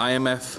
IMF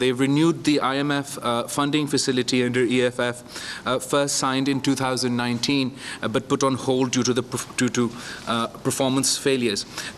They've renewed the IMF funding facility under EFF, first signed in 2019, but put on hold due to performance failures.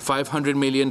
$500 million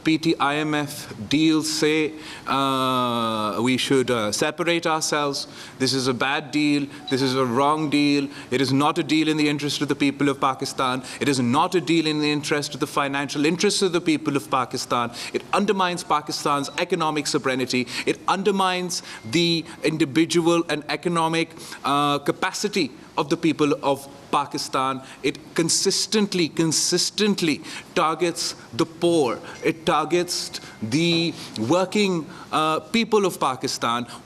PTI-IMF deal say we should separate ourselves. This is a bad deal. This is a wrong deal. It is not a deal in the interest of the people of Pakistan. It is not a deal in the interest of the financial interests of the people of Pakistan. It undermines Pakistan's economic sovereignty. It undermines the individual and economic capacity of the people of Pakistan. It consistently targets the poor. It targets the working people of Pakistan.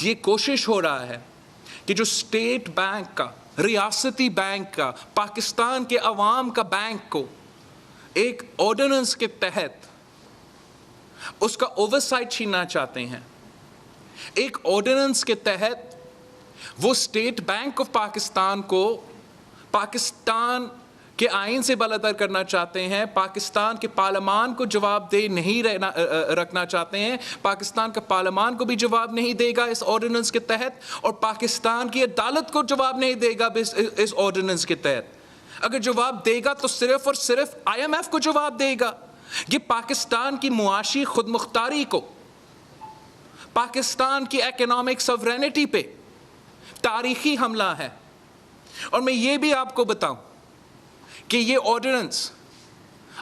یہ کوشش ہو رہا ہے کہ جو state bank کا، ریاستی bank کا، پاکستان کے عوام کا بینک کو ایک آرڈیننس کے تحت اس کا اوورسائٹ چھیننا چاہتے ہیں. ایک آرڈیننس کے تحت وہ اسٹیٹ بینک آف پاکستان کو پاکستان کے آئین سے بالاتر کرنا چاہتے ہیں، پاکستان کے پارلیمان کو جواب دہ نہیں رکھنا چاہتے ہیں. پاکستان کا پارلیمان کو بھی جواب نہیں دے گا اس آرڈیننس کے تحت، اور پاکستان کی عدالت کو جواب نہیں دے گا اس آرڈیننس کے تحت. اگر جواب دے گا تو صرف اور صرف IMF کو جواب دے گا. یہ پاکستان کی معاشی خود مختاری کو، پاکستان کی اکنامک سوورینٹی پہ تاریخی حملہ ہے. اور میں یہ بھی آپ کو بتاؤں کہ یہ آرڈیننس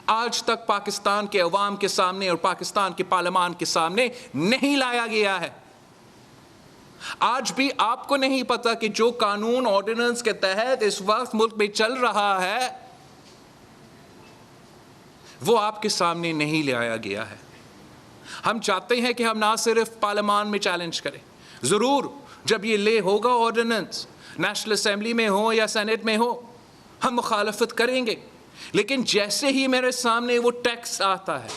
آج تک پاکستان کے عوام کے سامنے اور پاکستان کے پارلیمان کے سامنے نہیں لایا گیا ہے. آج بھی آپ کو نہیں پتا کہ جو قانون آرڈیننس کے تحت اس وقت ملک میں چل رہا ہے وہ آپ کے سامنے نہیں لایا گیا ہے. ہم چاہتے ہیں کہ ہم نہ صرف پارلیمان میں چیلنج کریں، ضرور جب یہ لے ہوگا آرڈیننس نیشنل اسمبلی میں ہو یا سینٹ میں ہو ہم مخالفت کریں گے. لیکن جیسے ہی میرے سامنے وہ ٹیکسٹ آتا ہے،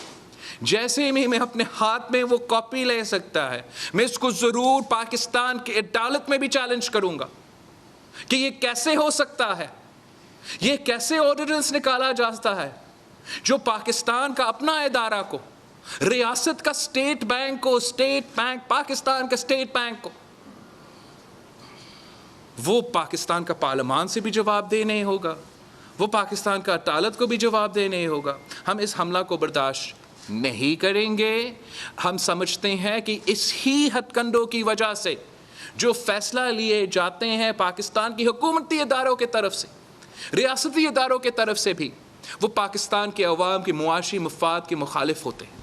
جیسے ہی میں اپنے ہاتھ میں وہ کاپی لے سکتا ہے، میں اس کو ضرور پاکستان کی عدالت میں بھی چیلنج کروں گا کہ یہ کیسے ہو سکتا ہے، یہ کیسے آرڈیننس نکالا جاتا ہے جو پاکستان کا اپنا ادارہ کو، ریاست کا اسٹیٹ بینک کو، اسٹیٹ بینک پاکستان کا اسٹیٹ بینک کو، وہ پاکستان کا پارلیمان سے بھی جواب دہ نہیں ہوگا، وہ پاکستان کا عدالت کو بھی جواب دہ نہیں ہوگا. ہم اس حملہ کو برداشت نہیں کریں گے. ہم سمجھتے ہیں کہ اس ہی ہتھ کنڈوں کی وجہ سے جو فیصلہ لیے جاتے ہیں پاکستان کی حکومتی اداروں کے طرف سے، ریاستی اداروں کے طرف سے بھی، وہ پاکستان کے عوام کے معاشی مفاد کے مخالف ہوتے ہیں،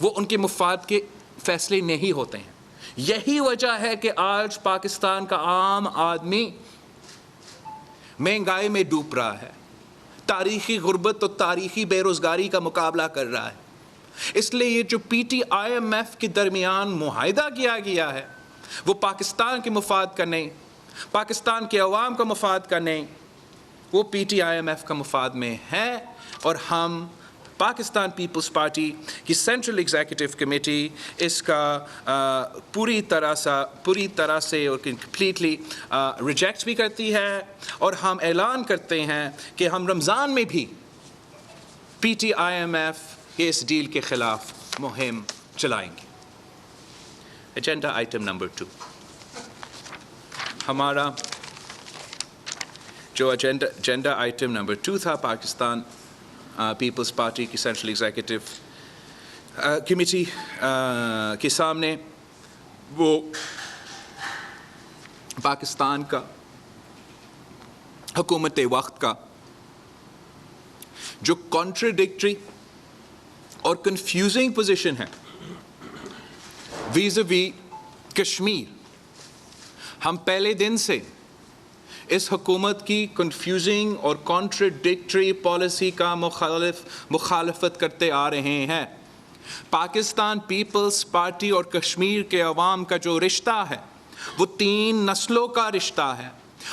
وہ ان کے مفاد کے فیصلے نہیں ہوتے ہیں. یہی وجہ ہے کہ آج پاکستان کا عام آدمی مہنگائی میں ڈوب رہا ہے، تاریخی غربت اور تاریخی بے روزگاری کا مقابلہ کر رہا ہے. اس لیے یہ جو PTIMF کے درمیان معاہدہ کیا گیا ہے وہ پاکستان کے مفاد کا نہیں، پاکستان کے عوام کا مفاد کا نہیں، وہ PTIMF کا مفاد میں ہے. اور ہم پاکستان پیپلز پارٹی کی سینٹرل ایگزیکٹو کمیٹی اس کا پوری طرح سے اور کمپلیٹلی ریجیکٹ بھی کرتی ہے. اور ہم اعلان کرتے ہیں کہ ہم رمضان میں بھی PTIMF کے اس ڈیل کے خلاف مہم چلائیں گے. ایجنڈا آئٹم نمبر 2، ہمارا جو ایجنڈا آئٹم نمبر 2 تھا پاکستان پیپلز پارٹی کی سینٹرل ایگزیکٹو کمیٹی کے سامنے، وہ پاکستان کا حکومت وقت کا جو کانٹراڈکٹری اور کنفیوزنگ پوزیشن ہے ویزاوی کشمیر. ہم پہلے دن سے اس حکومت کی کنفیوزنگ اور کانٹراڈکٹری پالیسی کا مخالفت کرتے آ رہے ہیں. پاکستان پیپلز پارٹی اور کشمیر کے عوام کا جو رشتہ ہے وہ 3 نسلوں کا رشتہ ہے،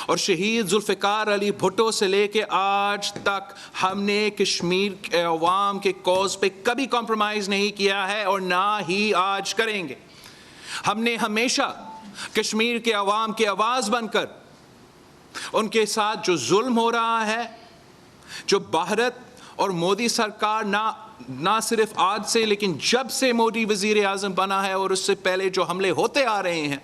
اور شہید ذوالفقار علی بھٹو سے لے کے آج تک ہم نے کشمیر کے عوام کے کوز پہ کبھی کمپرومائز نہیں کیا ہے اور نہ ہی آج کریں گے. ہم نے ہمیشہ کشمیر کے عوام کی آواز بن کر ان کے ساتھ جو ظلم ہو رہا ہے، جو بھارت اور مودی سرکار نہ صرف آج سے لیکن جب سے مودی وزیر اعظم بنا ہے اور اس سے پہلے جو حملے ہوتے آ رہے ہیں،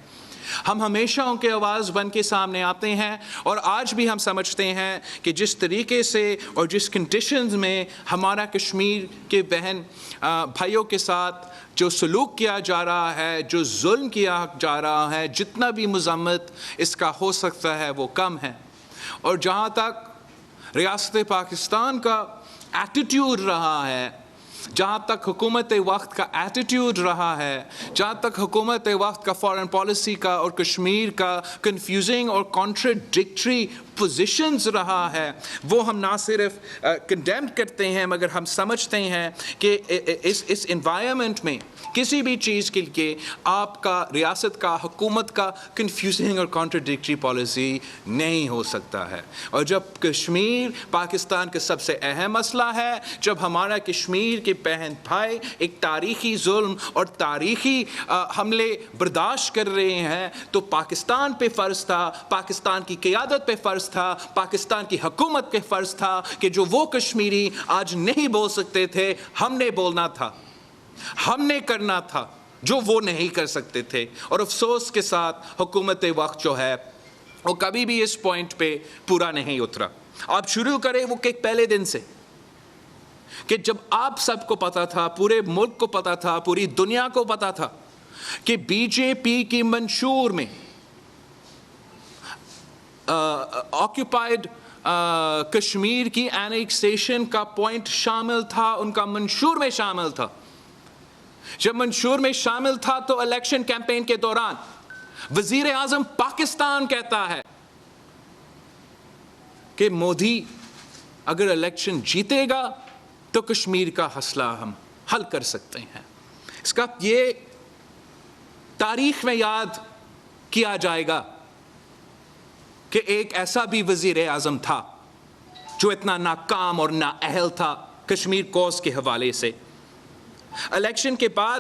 ہم ہمیشہ ان کے آواز بن کے سامنے آتے ہیں. اور آج بھی ہم سمجھتے ہیں کہ جس طریقے سے اور جس کنڈیشنز میں ہمارا کشمیر کے بہن بھائیوں کے ساتھ جو سلوک کیا جا رہا ہے، جو ظلم کیا جا رہا ہے، جتنا بھی مذمت اس کا ہو سکتا ہے وہ کم ہے. اور جہاں تک ریاست پاکستان کا ایٹیٹیوڈ رہا ہے، جہاں تک حکومت وقت کا ایٹیٹیوڈ رہا ہے، جہاں تک حکومت وقت کا فارن پالیسی کا اور کشمیر کا کنفیوزنگ اور کانٹراڈکٹری پوزیشنز رہا ہے وہ ہم نہ صرف کنڈیم کرتے ہیں مگر ہم سمجھتے ہیں کہ اس انوائرمنٹ میں کسی بھی چیز کے لیے آپ کا ریاست کا حکومت کا کنفیوزنگ اور کانٹرڈکٹری پالیسی نہیں ہو سکتا ہے. اور جب کشمیر پاکستان کا سب سے اہم مسئلہ ہے, جب ہمارا کشمیر کے بہن بھائی ایک تاریخی ظلم اور تاریخی حملے برداشت کر رہے ہیں, تو پاکستان پہ فرض تھا, پاکستان کی قیادت پہ فرض تھا, پاکستان کی حکومت پہ فرض تھا کہ جو وہ کشمیری آج نہیں بول سکتے تھے, ہم نے بولنا تھا, ہم نے کرنا تھا جو وہ نہیں کر سکتے تھے. اور افسوس کے ساتھ حکومت وقت جو ہے وہ کبھی بھی اس پوائنٹ پہ پورا نہیں اترا. آپ شروع کریں وہ کہ پہلے دن سے, کہ جب آپ سب کو پتا تھا, پورے ملک کو پتا تھا, پوری دنیا کو پتا تھا کہ بی جے پی کی منشور میں آکوپائڈ کشمیر کی اینیکسیشن کا پوائنٹ شامل تھا, ان کا منشور میں شامل تھا. جب منشور میں شامل تھا تو الیکشن کیمپین کے دوران وزیر اعظم پاکستان کہتا ہے کہ مودی اگر الیکشن جیتے گا تو کشمیر کا مسئلہ ہم حل کر سکتے ہیں. اس کا یہ تاریخ میں یاد کیا جائے گا کہ ایک ایسا بھی وزیر اعظم تھا جو اتنا ناکام اور نااہل تھا کشمیر کوز کے حوالے سے. الیکشن کے بعد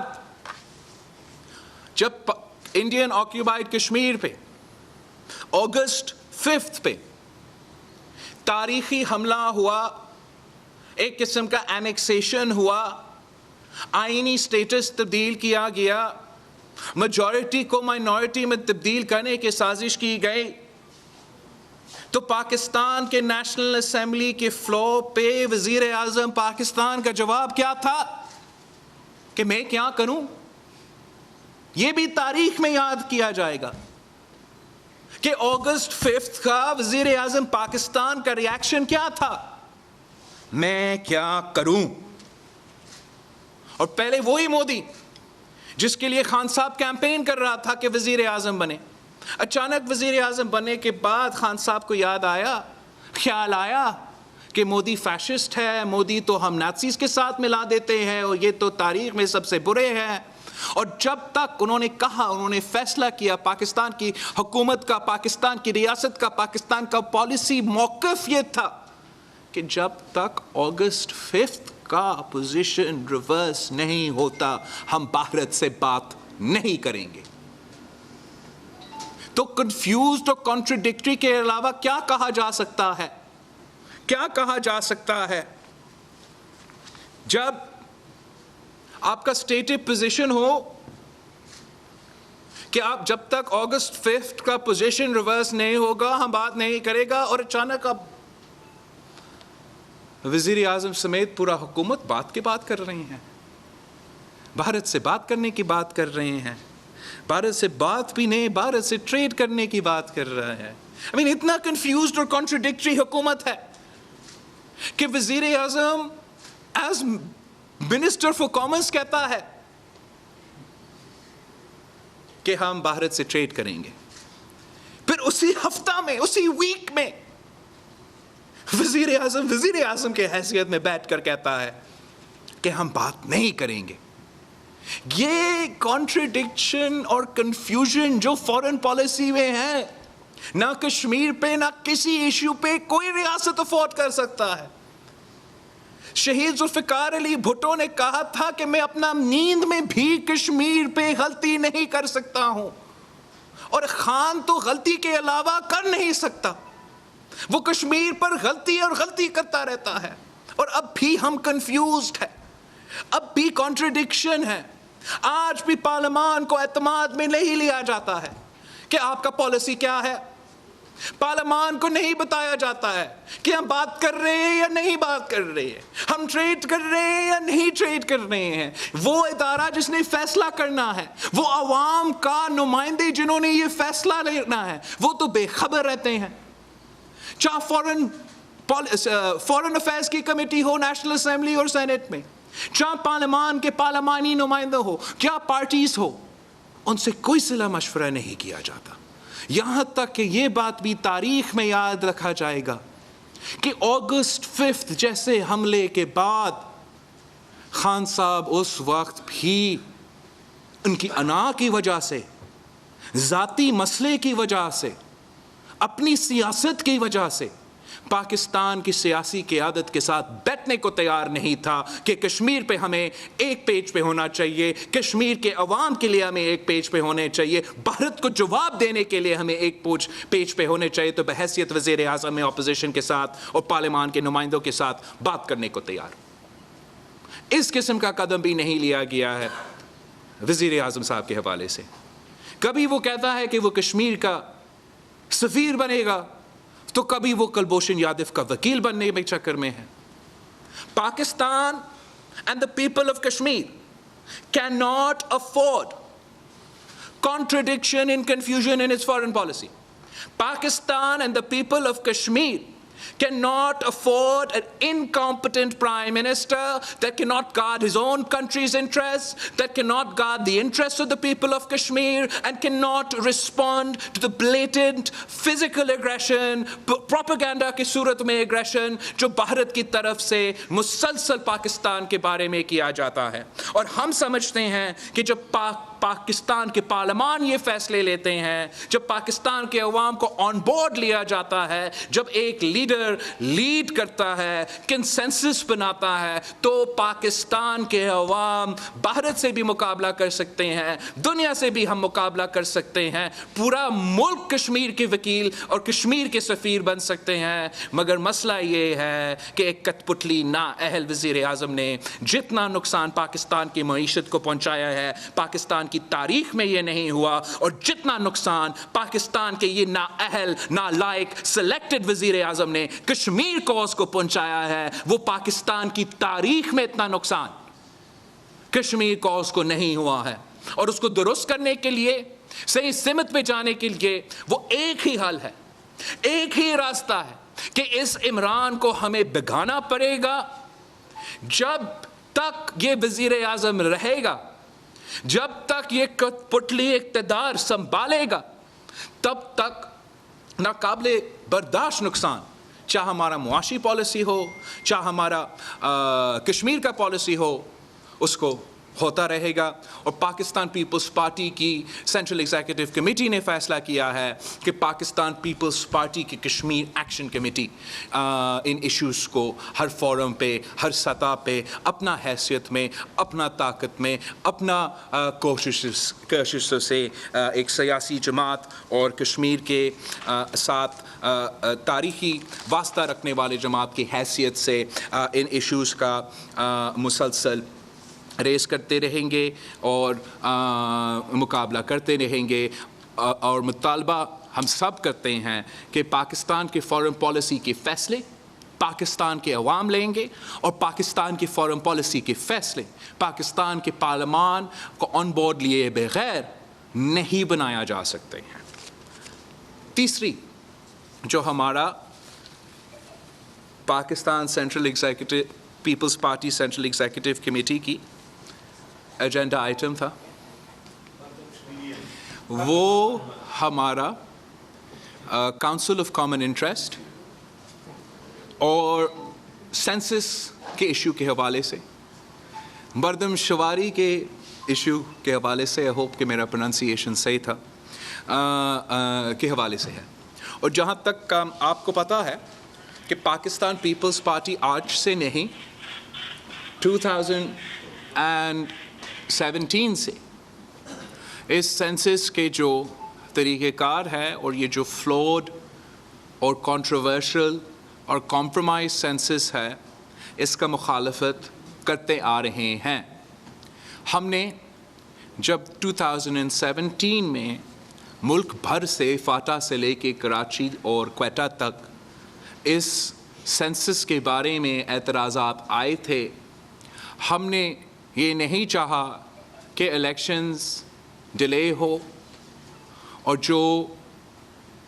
جب انڈین آکوپائڈ کشمیر پہ اگست 5 پہ تاریخی حملہ ہوا, ایک قسم کا اینیکسیشن ہوا, آئینی سٹیٹس تبدیل کیا گیا, میجورٹی کو مائنورٹی میں تبدیل کرنے کی سازش کی گئی, تو پاکستان کے نیشنل اسمبلی کے فلور پہ وزیر اعظم پاکستان کا جواب کیا تھا کہ میں کیا کروں. یہ بھی تاریخ میں یاد کیا جائے گا کہ اگست 5 کا وزیر اعظم پاکستان کا ری ایکشن کیا تھا, میں کیا کروں. اور پہلے وہی مودی جس کے لیے خان صاحب کیمپین کر رہا تھا کہ وزیر اعظم بنے, اچانک وزیر اعظم بننے کے بعد خان صاحب کو یاد آیا, خیال آیا کہ مودی فیشسٹ ہے, مودی تو ہم نازیز کے ساتھ ملا دیتے ہیں اور یہ تو تاریخ میں سب سے برے ہیں. اور جب تک انہوں نے کہا, انہوں نے فیصلہ کیا, پاکستان کی حکومت کا, پاکستان کی ریاست کا, پاکستان کا پالیسی موقف یہ تھا کہ جب تک اگست 5 کا پوزیشن ریورس نہیں ہوتا ہم بھارت سے بات نہیں کریں گے. تو کنفیوزڈ اور کانٹرڈکٹری کے علاوہ کیا کہا جا سکتا ہے, کیا کہا جا سکتا ہے جب آپ کا اسٹیٹڈ پوزیشن ہو کہ آپ جب تک اگست 5 کا پوزیشن ریورس نہیں ہوگا ہم بات نہیں کرے گا, اور اچانک اب وزیر اعظم سمیت پورا حکومت بات کی بات کر رہے ہیں, بھارت سے بات کرنے کی بات کر رہے ہیں, بھارت سے بات بھی نہیں, بھارت سے ٹریڈ کرنے کی بات کر رہا ہے. اتنا کنفیوزڈ اور کانٹرڈکٹری حکومت ہے کہ وزیر اعظم ایز منسٹر فار کامرس کہتا ہے کہ ہم بھارت سے ٹریڈ کریں گے, پھر اسی ہفتہ میں, اسی ویک میں وزیر اعظم کے حیثیت میں بیٹھ کر کہتا ہے کہ ہم بات نہیں کریں گے. یہ کانٹرڈکشن اور کنفیوژن جو فارن پالیسی میں ہے, نہ کشمیر پہ نہ کسی ایشو پہ کوئی ریاست افورڈ کر سکتا ہے. شہید ذوالفقار علی بھٹو نے کہا تھا کہ میں اپنا نیند میں بھی کشمیر پہ غلطی نہیں کر سکتا ہوں, اور خان تو غلطی کے علاوہ کر نہیں سکتا, وہ کشمیر پر غلطی اور غلطی کرتا رہتا ہے. اور اب بھی ہم کنفیوزڈ ہیں, اب بھی کانٹرڈکشن ہے, آج بھی پارلیمان کو اعتماد میں نہیں لیا جاتا ہے کہ آپ کا پالیسی کیا ہے. پارلیمان کو نہیں بتایا جاتا ہے کہ ہم بات کر رہے ہیں یا نہیں بات کر رہے ہیں, ہم ٹریڈ کر رہے ہیں یا نہیں ٹریڈ کر رہے ہیں. وہ ادارہ جس نے فیصلہ کرنا ہے, وہ عوام کا نمائندے جنہوں نے یہ فیصلہ لینا ہے, وہ تو بے خبر رہتے ہیں. چاہے فورن افیئرز کی کمیٹی ہو نیشنل اسمبلی اور سینٹ میں, چاہے پارلیمان کے پارلیمانی نمائندے ہو, کیا پارٹیز ہو, ان سے کوئی صلاح مشورہ نہیں کیا جاتا. یہاں تک کہ یہ بات بھی تاریخ میں یاد رکھا جائے گا کہ اگست 5 جیسے حملے کے بعد خان صاحب اس وقت بھی ان کی انا کی وجہ سے، ذاتی مسئلے کی وجہ سے، اپنی سیاست کی وجہ سے پاکستان کی سیاسی قیادت کے ساتھ بیٹھنے کو تیار نہیں تھا کہ کشمیر پہ ہمیں ایک پیج پہ ہونا چاہیے، کشمیر کے عوام کے لیے ہمیں ایک پیج پہ ہونے چاہیے، بھارت کو جواب دینے کے لیے ہمیں ایک پیج پہ ہونے چاہیے، تو بحیثیت وزیر اعظم میں اپوزیشن کے ساتھ اور پارلیمان کے نمائندوں کے ساتھ بات کرنے کو تیار۔ اس قسم کا قدم بھی نہیں لیا گیا ہے وزیر اعظم صاحب کے حوالے سے۔ کبھی وہ کہتا ہے کہ وہ کشمیر کا سفیر بنے گا، تو کبھی وہ کلبھوشن یادو کا وکیل بننے میں چکر میں ہے۔ Pakistan and the people of Kashmir cannot afford contradiction and confusion in its foreign policy. Pakistan and the people of Kashmir cannot afford an incompetent prime minister that cannot guard his own country's interests, that cannot guard the interests of the people of Kashmir, and cannot respond to the blatant physical aggression, propaganda کی صورت میں aggression جو بھارت کی طرف سے مسلسل پاکستان کے بارے میں کیا جاتا ہے۔ اور ہم سمجھتے ہیں کہ جب پاکستان کے پارلیمان یہ فیصلے لیتے ہیں، جب پاکستان کے عوام کو آن بورڈ لیا جاتا ہے، جب ایک لیڈر لیڈ کرتا ہے، کنسنسس بناتا ہے، تو پاکستان کے عوام بھارت سے بھی مقابلہ کر سکتے ہیں، دنیا سے بھی ہم مقابلہ کر سکتے ہیں، پورا ملک کشمیر کے وکیل اور کشمیر کے سفیر بن سکتے ہیں۔ مگر مسئلہ یہ ہے کہ ایک کٹ پتلی نااہل وزیر اعظم نے جتنا نقصان پاکستان کی معیشت کو پہنچایا ہے، پاکستان کی تاریخ میں یہ نہیں ہوا، اور جتنا نقصان پاکستان کے یہ نااہل نالائق سلیکٹڈ وزیر اعظم نے کشمیر کوز کو پہنچایا ہے، وہ پاکستان کی تاریخ میں اتنا نقصان کشمیر کوز کو نہیں ہوا ہے۔ اور اس کو درست کرنے کے لیے، صحیح سمت پہ جانے کے لیے وہ ایک ہی حل ہے، ایک ہی راستہ ہے کہ اس عمران کو ہمیں بھگانا پڑے گا۔ جب تک یہ وزیر اعظم رہے گا، جب تک یہ پٹلی اقتدار سنبھالے گا، تب تک ناقابل برداشت نقصان، چاہے ہمارا معاشی پالیسی ہو، چاہے ہمارا کشمیر کا پالیسی ہو، اس کو ہوتا رہے گا۔ اور پاکستان پیپلز پارٹی کی سینٹرل ایگزیکٹو کمیٹی نے فیصلہ کیا ہے کہ پاکستان پیپلز پارٹی کی کشمیر ایکشن کمیٹی ان ایشوز کو ہر فورم پہ، ہر سطح پہ اپنا حیثیت میں، اپنا طاقت میں، اپنا کوششوں سے ایک سیاسی جماعت اور کشمیر کے ساتھ تاریخی واسطہ رکھنے والے جماعت کی حیثیت سے ان ایشوز کا مسلسل ریس کرتے رہیں گے اور مقابلہ کرتے رہیں گے۔ اور مطالبہ ہم سب کرتے ہیں کہ پاکستان کے فارن پالیسی کے فیصلے پاکستان کے عوام لیں گے، اور پاکستان کی فارن پالیسی کے فیصلے پاکستان کے پارلیمان کو آن بورڈ لیے بغیر نہیں بنایا جا سکتے ہیں۔ تیسری جو ہمارا Pakistan central executive Peoples Party central executive committee کی ایجنڈا آئٹم تھا، وہ ہمارا کاؤنسل آف کامن انٹرسٹ اور سینسس کے ایشو کے حوالے سے، مردم شماری کے ایشو کے حوالے سے، آئی ہوپ کہ میرا پروننسیشن صحیح تھا، کے حوالے سے ہے۔ اور جہاں تک آپ کو پتہ ہے کہ پاکستان پیپلز پارٹی آج سے نہیں، 2017 سے اس سینسس کے جو طریقہ کار ہے اور یہ جو فلوڈ اور کنٹروورشل اور کمپرومائز سینسس ہے، اس کا مخالفت کرتے آ رہے ہیں۔ ہم نے جب 2017 میں ملک بھر سے فاٹا سے لے کے کراچی اور کوئٹہ تک اس سینسس کے بارے میں اعتراضات آئے تھے، ہم نے یہ نہیں چاہا کہ الیکشنز ڈیلے ہو، اور جو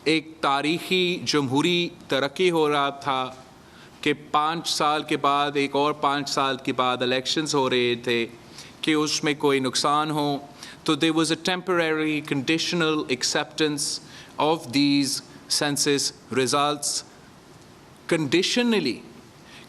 ایک تاریخی جمہوری ترقی ہو رہا تھا کہ 5 سال کے بعد ایک اور 5 سال کے بعد الیکشنز ہو رہے تھے، کہ اس میں کوئی نقصان ہو، So there was a temporary conditional acceptance of these census results conditionally.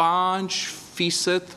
5%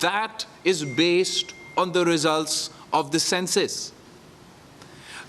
that is based on the results of the census.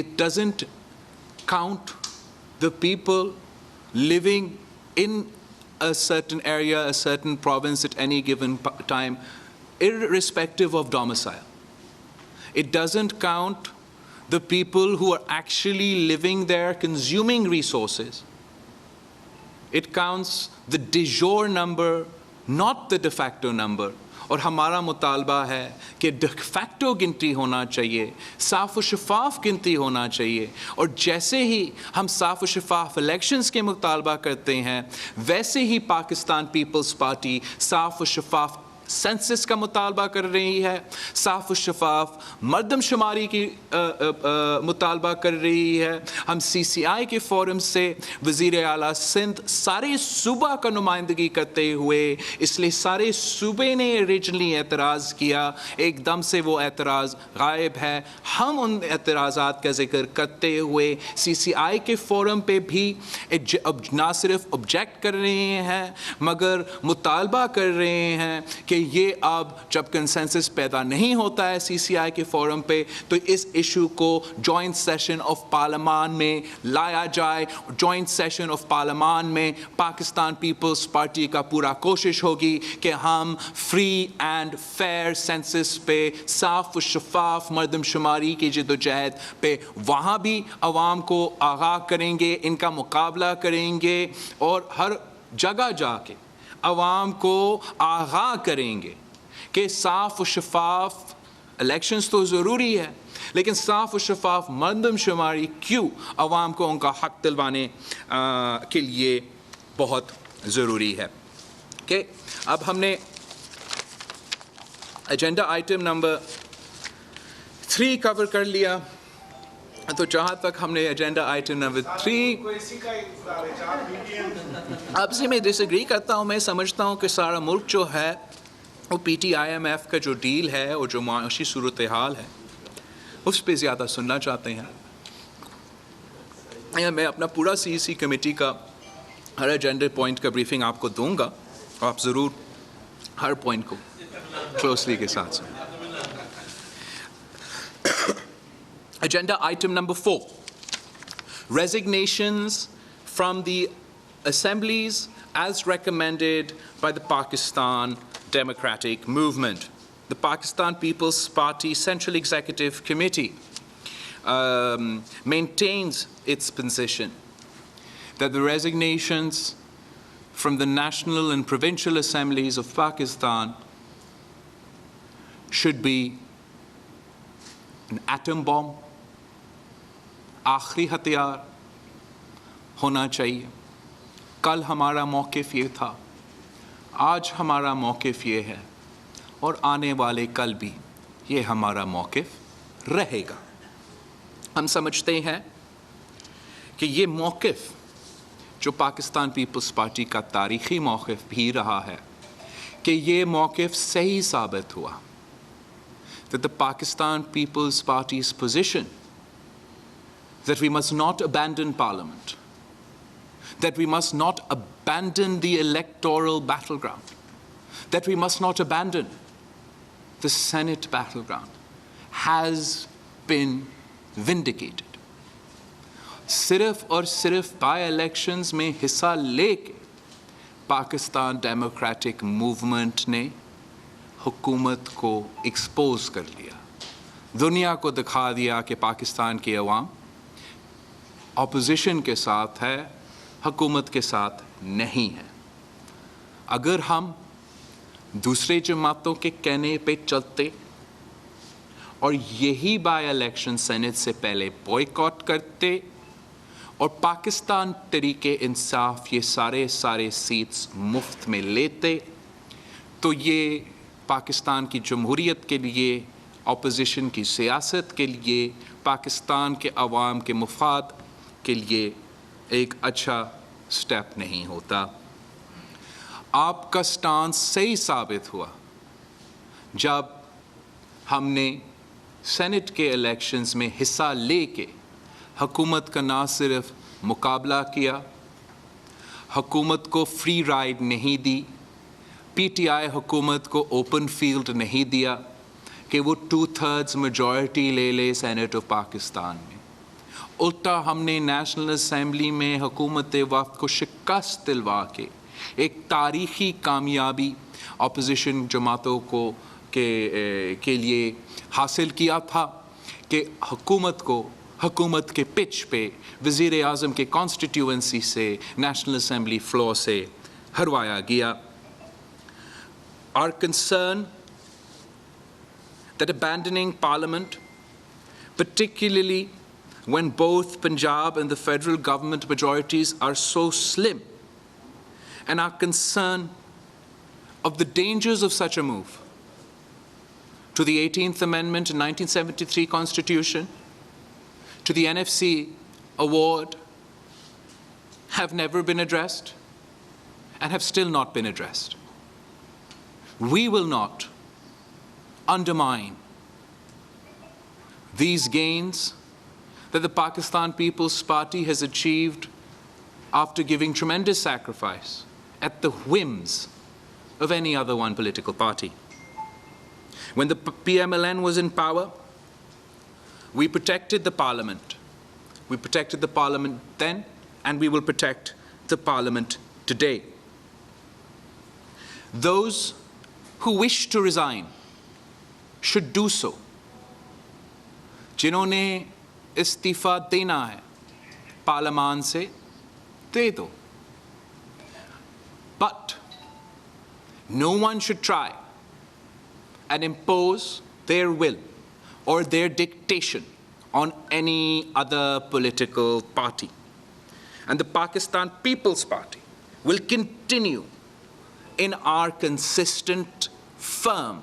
it doesn't count the people living in a certain area, a certain province at any given time, irrespective of domicile. It doesn't count the people who are actually living there, consuming resources. It counts the de jure number, not the de facto number. اور ہمارا مطالبہ ہے کہ de facto گنتی ہونا چاہیے, صاف و شفاف گنتی ہونا چاہیے. اور جیسے ہی ہم صاف و شفاف الیکشنز کے مطالبہ کرتے ہیں, ویسے ہی پاکستان پیپلز پارٹی صاف و شفاف سینسس کا مطالبہ کر رہی ہے, صاف و شفاف مردم شماری کی مطالبہ کر رہی ہے. ہم CCI کے فورم سے وزیر اعلیٰ سندھ سارے صوبہ کا نمائندگی کرتے ہوئے, اس لیے سارے صوبے نے اوریجنلی اعتراض کیا, ایک دم سے وہ اعتراض غائب ہے. ہم ان اعتراضات کا ذکر کرتے ہوئے CCI کے فورم پہ بھی نہ صرف آبجیکٹ کر رہے ہیں مگر مطالبہ کر رہے ہیں کہ یہ اب جب کنسنسس پیدا نہیں ہوتا ہے CCI کے فورم پہ تو اس ایشو کو جوائنٹ سیشن آف پارلیمان میں لایا جائے. جوائنٹ سیشن آف پارلیمان میں پاکستان پیپلز پارٹی کا پورا کوشش ہوگی کہ ہم فری اینڈ فیئر سینسس پہ, صاف و شفاف مردم شماری کی جدوجہد پہ وہاں بھی عوام کو آگاہ کریں گے, ان کا مقابلہ کریں گے اور ہر جگہ جا کے عوام کو آگاہ کریں گے کہ صاف و شفاف الیکشنز تو ضروری ہے لیکن صاف و شفاف مردم شماری کیوں عوام کو ان کا حق دلوانے کے لیے بہت ضروری ہے. کہ اب ہم نے ایجنڈا آئٹم نمبر 3 کور کر لیا, تو جہاں تک ہم نے ایجنڈا آئٹم نمبر 3 اب سے میں ڈس ایگری کرتا ہوں. میں سمجھتا ہوں کہ سارا ملک جو ہے وہ PTIMF کا جو ڈیل ہے اور جو معاشی صورتحال ہے اس پہ زیادہ سننا چاہتے ہیں. میں اپنا پورا CEC کمیٹی کا ہر ایجنڈا پوائنٹ کا بریفنگ آپ کو دوں گا, آپ ضرور ہر پوائنٹ کو کلوزلی کے ساتھ سنیں. Agenda item number 4, resignations from the assemblies as recommended by the Pakistan Democratic Movement. The Pakistan People's Party Central Executive Committee maintains its position that the resignations from the national and provincial assemblies of Pakistan should be an atom bomb, آخری ہتھیار ہونا چاہیے. کل ہمارا موقف یہ تھا, آج ہمارا موقف یہ ہے, اور آنے والے کل بھی یہ ہمارا موقف رہے گا. ہم سمجھتے ہیں کہ یہ موقف جو پاکستان پیپلز پارٹی کا تاریخی موقف بھی رہا ہے, کہ یہ موقف صحیح ثابت ہوا. That the Pakistan People's Party's position that we must not abandon Parliament, that we must not abandon the electoral battleground, that we must not abandon the Senate battleground, has been vindicated. صرف اور صرف by elections میں حصہ لے کے Pakistan democratic movement نے حکومت کو ایکسپوز کر لیا, دنیا کو دکھا دیا کہ پاکستان کی عوام اپوزیشن کے ساتھ ہے, حکومت کے ساتھ نہیں ہے. اگر ہم دوسرے جماعتوں کے کہنے پہ چلتے اور یہی بائی الیکشن سینٹ سے پہلے بوائیکاٹ کرتے اور پاکستان تحریک انصاف یہ سارے سیٹس مفت میں لیتے, تو یہ پاکستان کی جمہوریت کے لیے, اپوزیشن کی سیاست کے لیے, پاکستان کے عوام کے مفاد کے لیے ایک اچھا سٹیپ نہیں ہوتا. آپ کا سٹانس صحیح ثابت ہوا جب ہم نے سینٹ کے الیکشنز میں حصہ لے کے حکومت کا نہ صرف مقابلہ کیا, حکومت کو فری رائڈ نہیں دی, پی ٹی آئی حکومت کو اوپن فیلڈ نہیں دیا کہ وہ 2/3 میجورٹی لے لے سینٹ آف پاکستان میں. الٹا ہم نے نیشنل اسمبلی میں حکومت وفد کو شکست دلوا کے ایک تاریخی کامیابی اپوزیشن جماعتوں کو کے لیے حاصل کیا تھا کہ حکومت کے پچ پہ وزیر اعظم کے کانسٹیٹیوئنسی سے نیشنل اسمبلی فلور سے ہروایا گیا. Our concern that abandoning Parliament, particularly when both Punjab and the federal government majorities are so slim, and our concern of the dangers of such a move to the 18th Amendment in 1973 Constitution, to the NFC award, have never been addressed and have still not been addressed. We will not undermine these gains that the Pakistan People's Party has achieved after giving tremendous sacrifice at the whims of any other one political party. When the PMLN was in power, we protected the Parliament. We protected the Parliament then, and we will protect the Parliament today. Those who wish to resign should do so. جنہوں نے استعفیٰ دینا ہے پارلیمان سے دے دو. But no one should try and impose their will or their dictation on any other political party. And the Pakistan People's Party will continue in our consistent, firm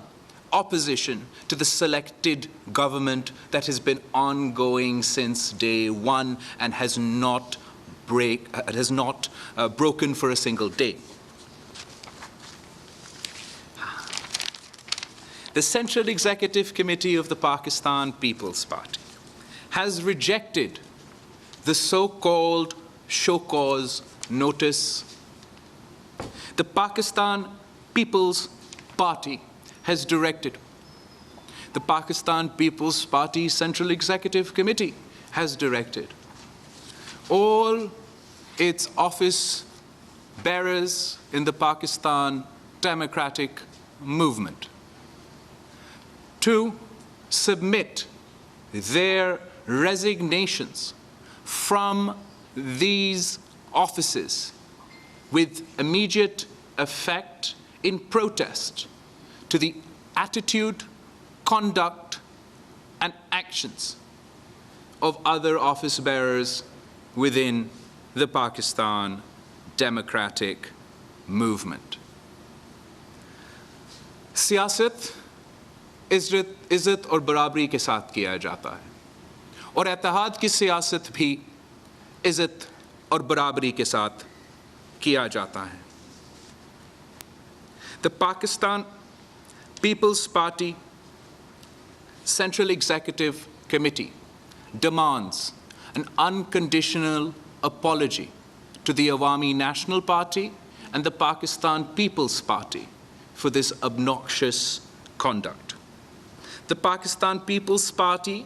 opposition to the selected government that has been ongoing since day one and has not broken for a single day. The Central Executive Committee of the Pakistan People's Party has rejected the so-called show cause notice. The Pakistan People's Party has directed. The Pakistan People's Party Central Executive Committee has directed all its office bearers in the Pakistan Democratic Movement to submit their resignations from these offices with immediate effect in protest to the attitude, conduct, and actions of other office bearers within the Pakistan Democratic Movement. سیاست عزت اور برابری کے ساتھ کیا جاتا ہے اور اتحاد کی سیاست بھی عزت اور برابری کے ساتھ کیا جاتا ہے. The Pakistan People's Party Central Executive Committee demands an unconditional apology to the Awami National Party and the Pakistan People's Party for this obnoxious conduct. The Pakistan People's Party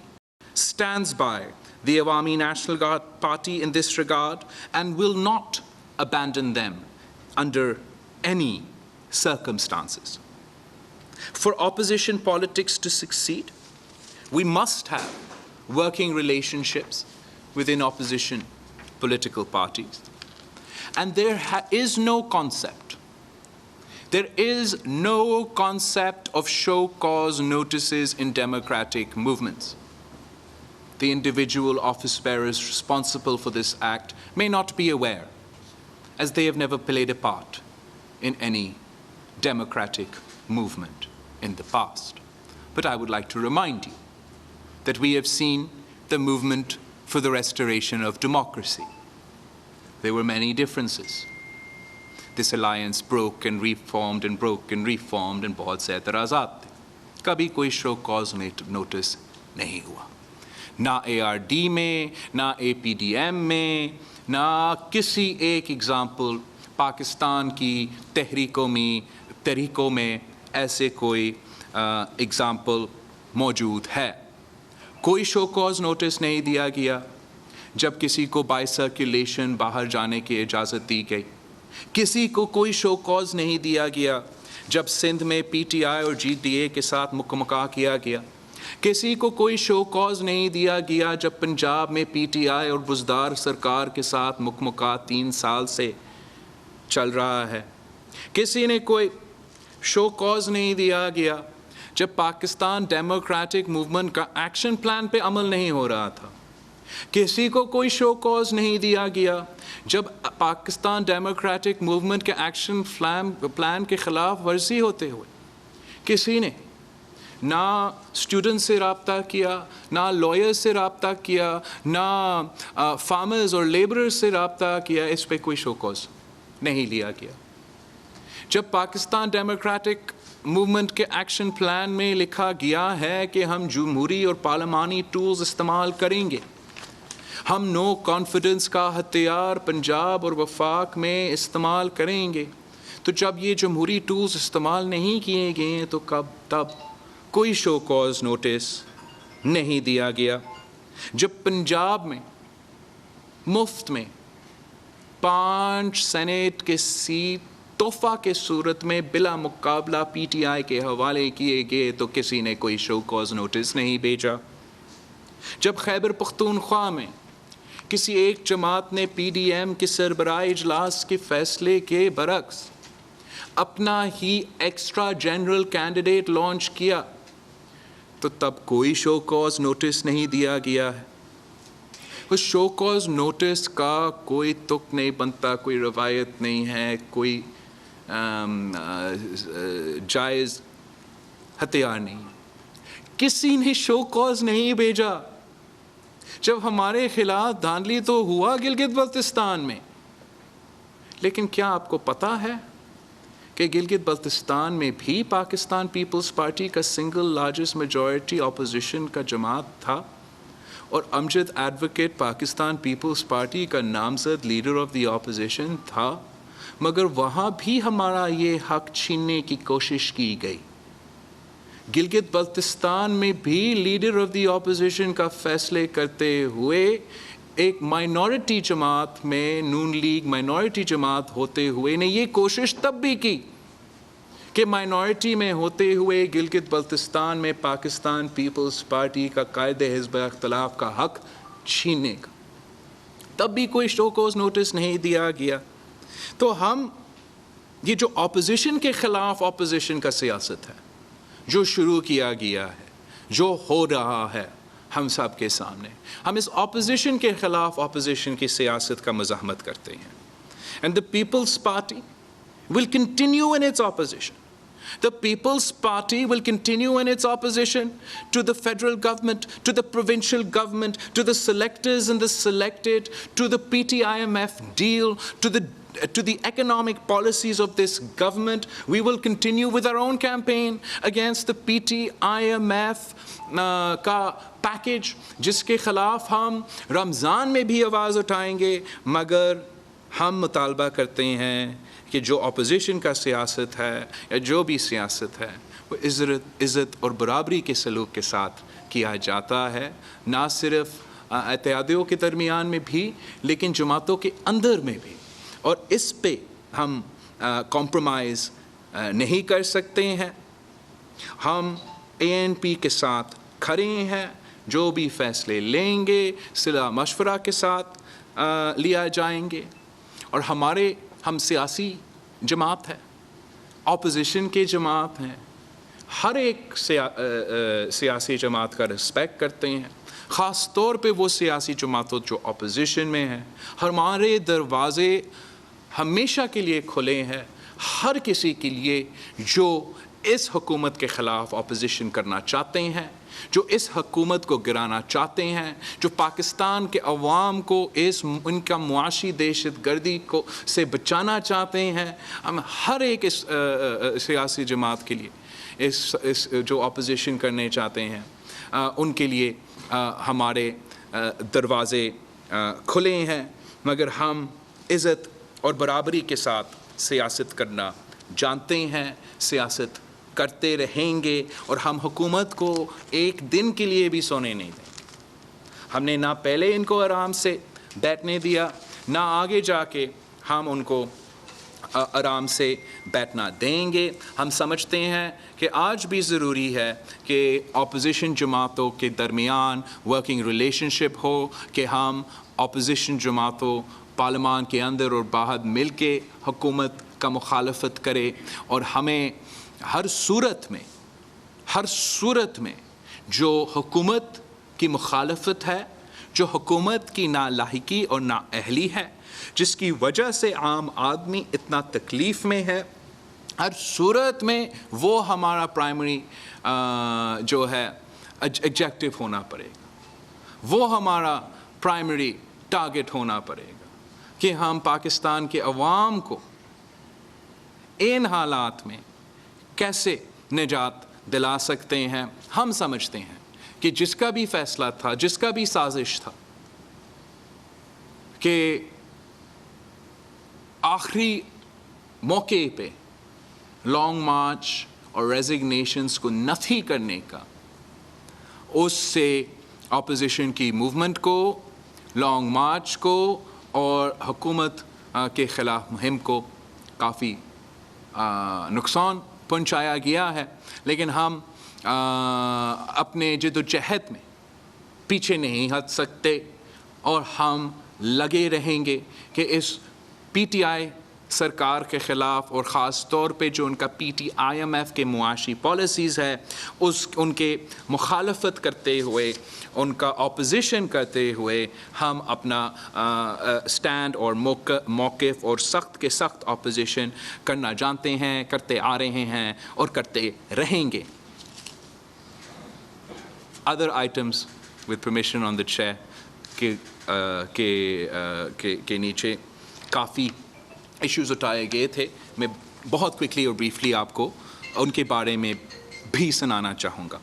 stands by the Awami National Party in this regard and will not abandon them under any circumstances. For opposition politics to succeed, we must have working relationships within opposition political parties. And there is no concept of show cause notices in democratic movements. The individual office bearers responsible for this act may not be aware, as they have never played a part in any democratic movement in the past. But I would like to remind you that we have seen the movement for the restoration of democracy. There were many differences. This alliance broke and reformed and broke and reformed and بہت سے اعتراضات تھے. کبھی کوئی show cause notice نہیں ہوا, نہ ARD میں, نہ APDM میں, نہ کسی ایک ایگزامپل پاکستان کی تحریکوں میں ایسے کوئی ایگزامپل موجود ہے. کوئی شو کاز نوٹس نہیں دیا گیا جب کسی کو بائی سرکولیشن باہر جانے کی اجازت دی گئی. کسی کو کوئی شو کاز نہیں دیا گیا جب سندھ میں PTI اور GDA کے ساتھ مکمکا کیا گیا. کسی کو کوئی شو کاز نہیں دیا گیا جب پنجاب میں PTI اور بزدار سرکار کے ساتھ مکمکا 3 سال سے چل رہا ہے. کسی نے کوئی شو کاز نہیں دیا گیا جب پاکستان ڈیموکریٹک موومنٹ کا ایکشن پلان پہ عمل نہیں ہو رہا تھا. کسی کو کوئی شو کاز نہیں دیا گیا جب پاکستان ڈیموکریٹک موومنٹ کے ایکشن پلان کے خلاف ورزی ہوتے ہوئے کسی نے نہ اسٹوڈنٹ سے رابطہ کیا, نہ لائر سے رابطہ کیا, نہ فارمرز اور لیبرر سے رابطہ کیا. اس پہ کوئی شو کاز نہیں لیا گیا. جب پاکستان ڈیموکریٹک موومنٹ کے ایکشن پلان میں لکھا گیا ہے کہ ہم جمہوری اور پارلیمانی ٹولز استعمال کریں گے, ہم نو کانفیڈنس کا ہتھیار پنجاب اور وفاق میں استعمال کریں گے, تو جب یہ جمہوری ٹولز استعمال نہیں کیے گئے تو تب کوئی شو کاز نوٹس نہیں دیا گیا. جب پنجاب میں مفت میں 5 سینیٹ کے سیٹ تحفہ کے صورت میں بلا مقابلہ PTI کے حوالے کیے گئے تو کسی نے کوئی شو کاز نوٹس نہیں بھیجا. جب خیبر پختونخوا میں کسی ایک جماعت نے PDM کے سربراہ اجلاس کے فیصلے کے برعکس اپنا ہی ایکسٹرا جنرل کینڈیڈیٹ لانچ کیا تو تب کوئی شو کاز نوٹس نہیں دیا گیا ہے. اس شو کاز نوٹس کا کوئی تک نہیں بنتا, کوئی روایت نہیں ہے, کوئی جائز ہتھیار نہیں. کسی نے شو کاز نہیں بھیجا جب ہمارے خلاف دھاندلی تو ہوا گلگت بلتستان میں. لیکن کیا آپ کو پتہ ہے کہ گلگت بلتستان میں بھی پاکستان پیپلز پارٹی کا سنگل لارجسٹ میجورٹی اپوزیشن کا جماعت تھا اور امجد ایڈوکیٹ پاکستان پیپلز پارٹی کا نامزد لیڈر آف دی اپوزیشن تھا. مگر وہاں بھی ہمارا یہ حق چھیننے کی کوشش کی گئی. گلگت بلتستان میں بھی لیڈر آف دی اپوزیشن کا فیصلے کرتے ہوئے ایک مائنورٹی جماعت میں نون لیگ مائنورٹی جماعت ہوتے ہوئے نے یہ کوشش تب بھی کی کہ مائنورٹی میں ہوتے ہوئے گلگت بلتستان میں پاکستان پیپلز پارٹی کا قائد حزب اختلاف کا حق چھیننے کا. تب بھی کوئی شو کوز نوٹس نہیں دیا گیا. تو ہم یہ جو اپوزیشن کے خلاف اپوزیشن کا سیاست ہے جو شروع کیا گیا ہے جو ہو رہا ہے ہم سب کے سامنے, ہم اس اپوزیشن کے خلاف اپوزیشن کی سیاست کا مزاحمت کرتے ہیں. And the People's Party will continue in its opposition. The People's Party will continue in its opposition to the federal government, to the provincial government, to the selectors and the selected, to the PT-IMF deal, to the economic policies of this government. We will continue with our own campaign against the PT-IMF کا package, جس کے خلاف ہم رمضان میں بھی آواز اٹھائیں گے. مگر ہم مطالبہ کرتے ہیں کہ جو اپوزیشن کا سیاست ہے یا جو بھی سیاست ہے وہ عزت اور برابری کے سلوک کے ساتھ کیا جاتا ہے, نہ صرف اتحادیوں کے درمیان میں بھی لیکن جماعتوں کے اندر میں بھی. اور اس پہ ہم کمپرومائز نہیں کر سکتے ہیں. ہم ANP کے ساتھ کھڑے ہیں, جو بھی فیصلے لیں گے صلاح مشورہ کے ساتھ لیا جائیں گے. اور ہم سیاسی جماعت ہے, اپوزیشن کے جماعت ہیں, ہر ایک سیاسی جماعت کا رسپیکٹ کرتے ہیں, خاص طور پہ وہ سیاسی جماعتوں جو اپوزیشن میں ہیں. ہمارے دروازے ہمیشہ کے لیے کھلے ہیں ہر کسی کے لیے جو اس حکومت کے خلاف اپوزیشن کرنا چاہتے ہیں, جو اس حکومت کو گرانا چاہتے ہیں, جو پاکستان کے عوام کو ان کا معاشی دہشت گردی سے بچانا چاہتے ہیں. ہم ہر ایک اس سیاسی جماعت کے لیے اس جو اپوزیشن کرنے چاہتے ہیں ان کے لیے ہمارے دروازے کھلے ہیں. مگر ہم عزت اور برابری کے ساتھ سیاست کرنا جانتے ہیں, سیاست کرتے رہیں گے, اور ہم حکومت کو ایک دن کے لیے بھی سونے نہیں دیں گے. ہم نے نہ پہلے ان کو آرام سے بیٹھنے دیا, نہ آگے جا کے ہم ان کو آرام سے بیٹھنا دیں گے. ہم سمجھتے ہیں کہ آج بھی ضروری ہے کہ اپوزیشن جماعتوں کے درمیان ورکنگ ریلیشن شپ ہو, کہ ہم اپوزیشن جماعتوں پارلیمان کے اندر اور باہر مل کے حکومت کا مخالفت کرے. اور ہمیں ہر صورت میں جو حکومت کی مخالفت ہے, جو حکومت کی نالاحقی اور نااہلی ہے, جس کی وجہ سے عام آدمی اتنا تکلیف میں ہے, ہر صورت میں وہ ہمارا پرائمری جو ہے ایگجیکٹو ہونا پڑے گا, وہ ہمارا پرائمری ٹارگٹ ہونا پڑے گا کہ ہم پاکستان کے عوام کو ان حالات میں کیسے نجات دلا سکتے ہیں. ہم سمجھتے ہیں کہ جس کا بھی فیصلہ تھا, جس کا بھی سازش تھا کہ آخری موقع پہ لانگ مارچ اور ریزگنیشنز کو نفی کرنے کا, اس سے اپوزیشن کی موومنٹ کو, لانگ مارچ کو اور حکومت کے خلاف مہم کو کافی نقصان پہنچایا گیا ہے. لیکن ہم اپنے جد و جہد میں پیچھے نہیں ہٹ سکتے, اور ہم لگے رہیں گے کہ اس PTI سرکار کے خلاف, اور خاص طور پہ جو ان کا PT-IMF کے معاشی پالیسیز ہے, ان کے مخالفت کرتے ہوئے, ان کا اپوزیشن کرتے ہوئے ہم اپنا سٹینڈ اور موقف اور سخت کے سخت اپوزیشن کرنا جانتے ہیں, کرتے آ رہے ہیں اور کرتے رہیں گے. Other items with permission on the chair کے نیچے کافی ایشوز اٹھائے گئے تھے. میں بہت کوئکلی اور بریفلی آپ کو ان کے بارے میں بھی سنانا چاہوں گا.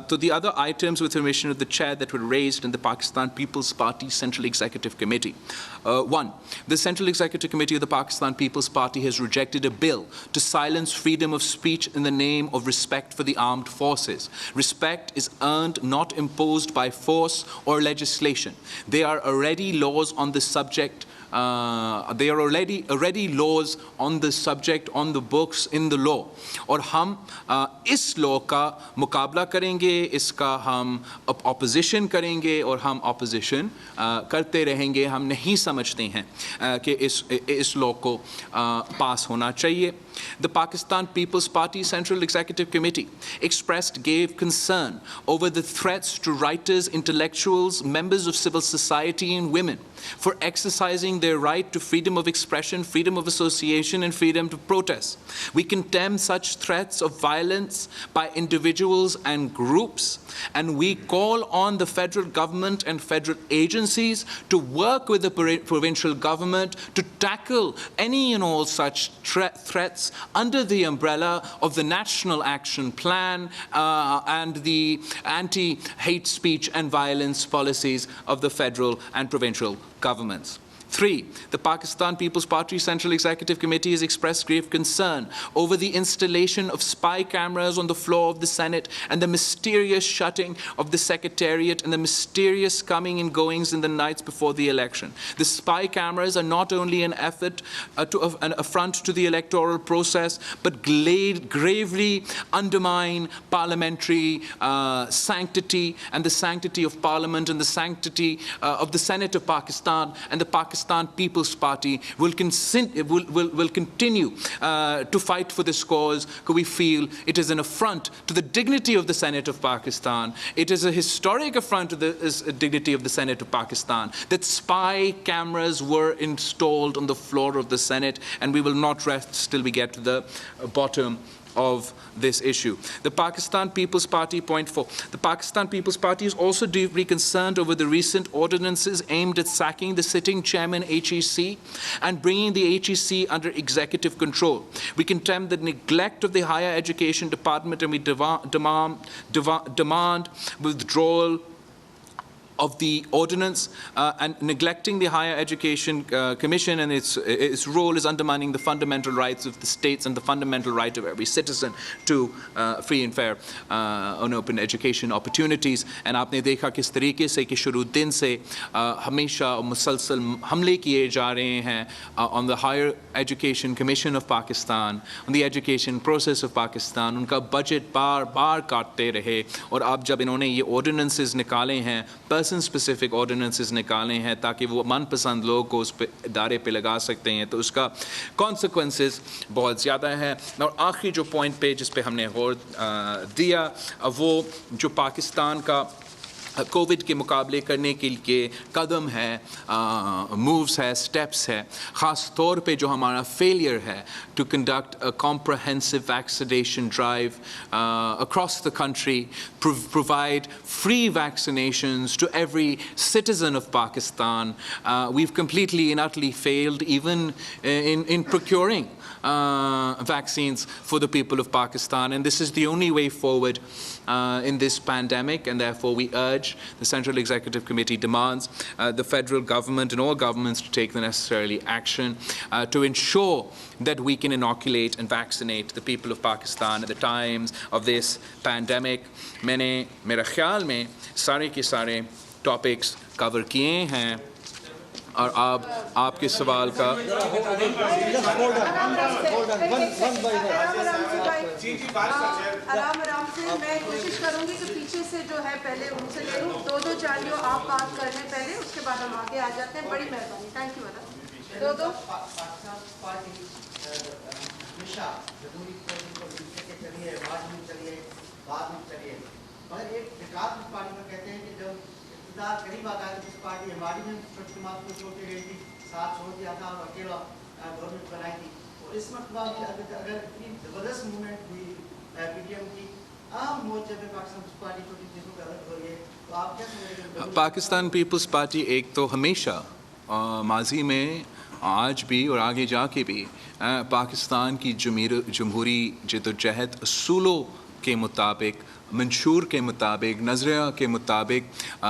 So the other items with permission of the chair that were raised in the Pakistan People's Party Central Executive Committee. One, the Central Executive Committee of the Pakistan People's Party has rejected a bill to silence freedom of speech in the name of respect for the armed forces. Respect is earned, not imposed by force or legislation. There are already laws on this subject. There are already laws on this subject on the books in the law. اور ہم اس law کا مقابلہ کریں گے, اس کا ہم opposition کریں گے اور ہم opposition کرتے رہیں گے. ہم نہیں سمجھتے ہیں کہ اس law کو پاس ہونا چاہیے. The Pakistan People's Party Central Executive Committee gave concern over the threats to writers, intellectuals, members of civil society and women for exercising their right to freedom of expression, freedom of association and freedom to protest. We condemn such threats of violence by individuals and groups, and we call on the federal government and federal agencies to work with the provincial government to tackle any and all such threats under the umbrella of the National Action Plan and the anti-hate speech and violence policies of the federal and provincial governments. 3, the Pakistan People's Party Central Executive Committee has expressed grave concern over the installation of spy cameras on the floor of the Senate and the mysterious shutting of the Secretariat and the mysterious coming and goings in the nights before the election. The spy cameras are not only an effort an affront to the electoral process, but gravely undermine parliamentary sanctity and the sanctity of Parliament and the sanctity of the Senate of Pakistan, and the Pakistan People's Party will continue to fight for this cause, because we feel it is an affront to the dignity of the Senate of Pakistan. It is a historic affront to the dignity of the Senate of Pakistan that spy cameras were installed on the floor of the Senate, and we will not rest till we get to the bottom of this issue. The Pakistan People's Party, point 4. The Pakistan People's Party is also deeply concerned over the recent ordinances aimed at sacking the sitting chairman HEC and bringing the HEC under executive control. We condemn the neglect of the Higher Education Department, and we demand withdrawal of the ordinance, and neglecting the Higher Education Commission and its role is undermining the fundamental rights of the states and the fundamental right of every citizen to free and fair and open education opportunities. And آپ نے دیکھا کس طریقے سے کہ شروع دن سے ہمیشہ مسلسل حملے کیے جا رہے ہیں on the Higher Education Commission of Pakistan, on the education process of Pakistan. ان کا بجٹ بار بار کاٹتے رہے, اور اب جب انہوں نے یہ ordinances نکالے ہیں, اسپیسیفک آرڈیننسز نکالے ہیں تاکہ وہ من پسند لوگ کو اس پہ ادارے پہ لگا سکتے ہیں, تو اس کا کانسیکوینسز بہت زیادہ ہے. اور آخری جو پوائنٹ پہ جس پہ ہم نے غور دیا وہ جو پاکستان کا کووڈ کے مقابلے کرنے کے لیے قدم ہے, مووز ہے, سٹیپس ہے, خاص طور پہ جو ہمارا فیلئر ہے to conduct a comprehensive vaccination drive across the country, provide free vaccinations to every citizen of Pakistan. We've completely and utterly failed even in procuring vaccines for the people of Pakistan, and this is the only way forward in this pandemic, and therefore we urge, the Central Executive Committee demands the federal government and all governments to take the necessary action to ensure that we can inoculate and vaccinate the people of Pakistan at the times of this pandemic. میں نے میرا خیال میں سارے کے سارے topics کور کیے ہیں, اور آپ کے سوال کا آرام سے میں کوشش کروں گی کہ پیچھے سے جو ہے پہلے ان سے لے لوں, دو چالیوں آپ بات کر لیں پہلے, اس کے بعد ہم آگے آ جاتے ہیں. بڑی مہربانی, تھینک یو. دو مگر ایک وکاس پارٹی میں کہتے ہیں کہ جب اقتدار قریب آتا ہے تو اس پارٹی ہماری میں اجتماعات کو چھوڑ کے گئی تھی, ساتھ چھوڑ دیا تھا اور اکیلا گورنمنٹ بنائی تھی. اور اس مرتبہ اگر اتنی زبردست موومنٹ ہوئی پی ٹی ایم کی, عام مورچے پہ پاکستان پارٹی چھوٹی چیزوں پہ الگ ہو رہی ہے, تو آپ کیا سمجھیں گے؟ پاکستان پیپلز پارٹی ایک تو ہمیشہ ماضی میں, آج بھی اور آگے جا کے بھی پاکستان کی جمہوری جدوجہد اصولوں کے مطابق, منشور کے مطابق, نظریہ کے مطابق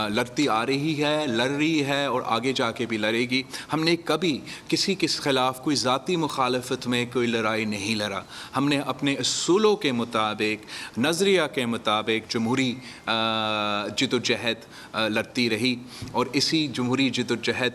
لڑتی آ رہی ہے, لڑ رہی ہے اور آگے جا کے بھی لڑے گی. ہم نے کبھی کسی کے خلاف کوئی ذاتی مخالفت میں کوئی لڑائی نہیں لڑا. ہم نے اپنے اصولوں کے مطابق, نظریہ کے مطابق جمہوری جد و جہد لڑتی رہی, اور اسی جمہوری جد و جہد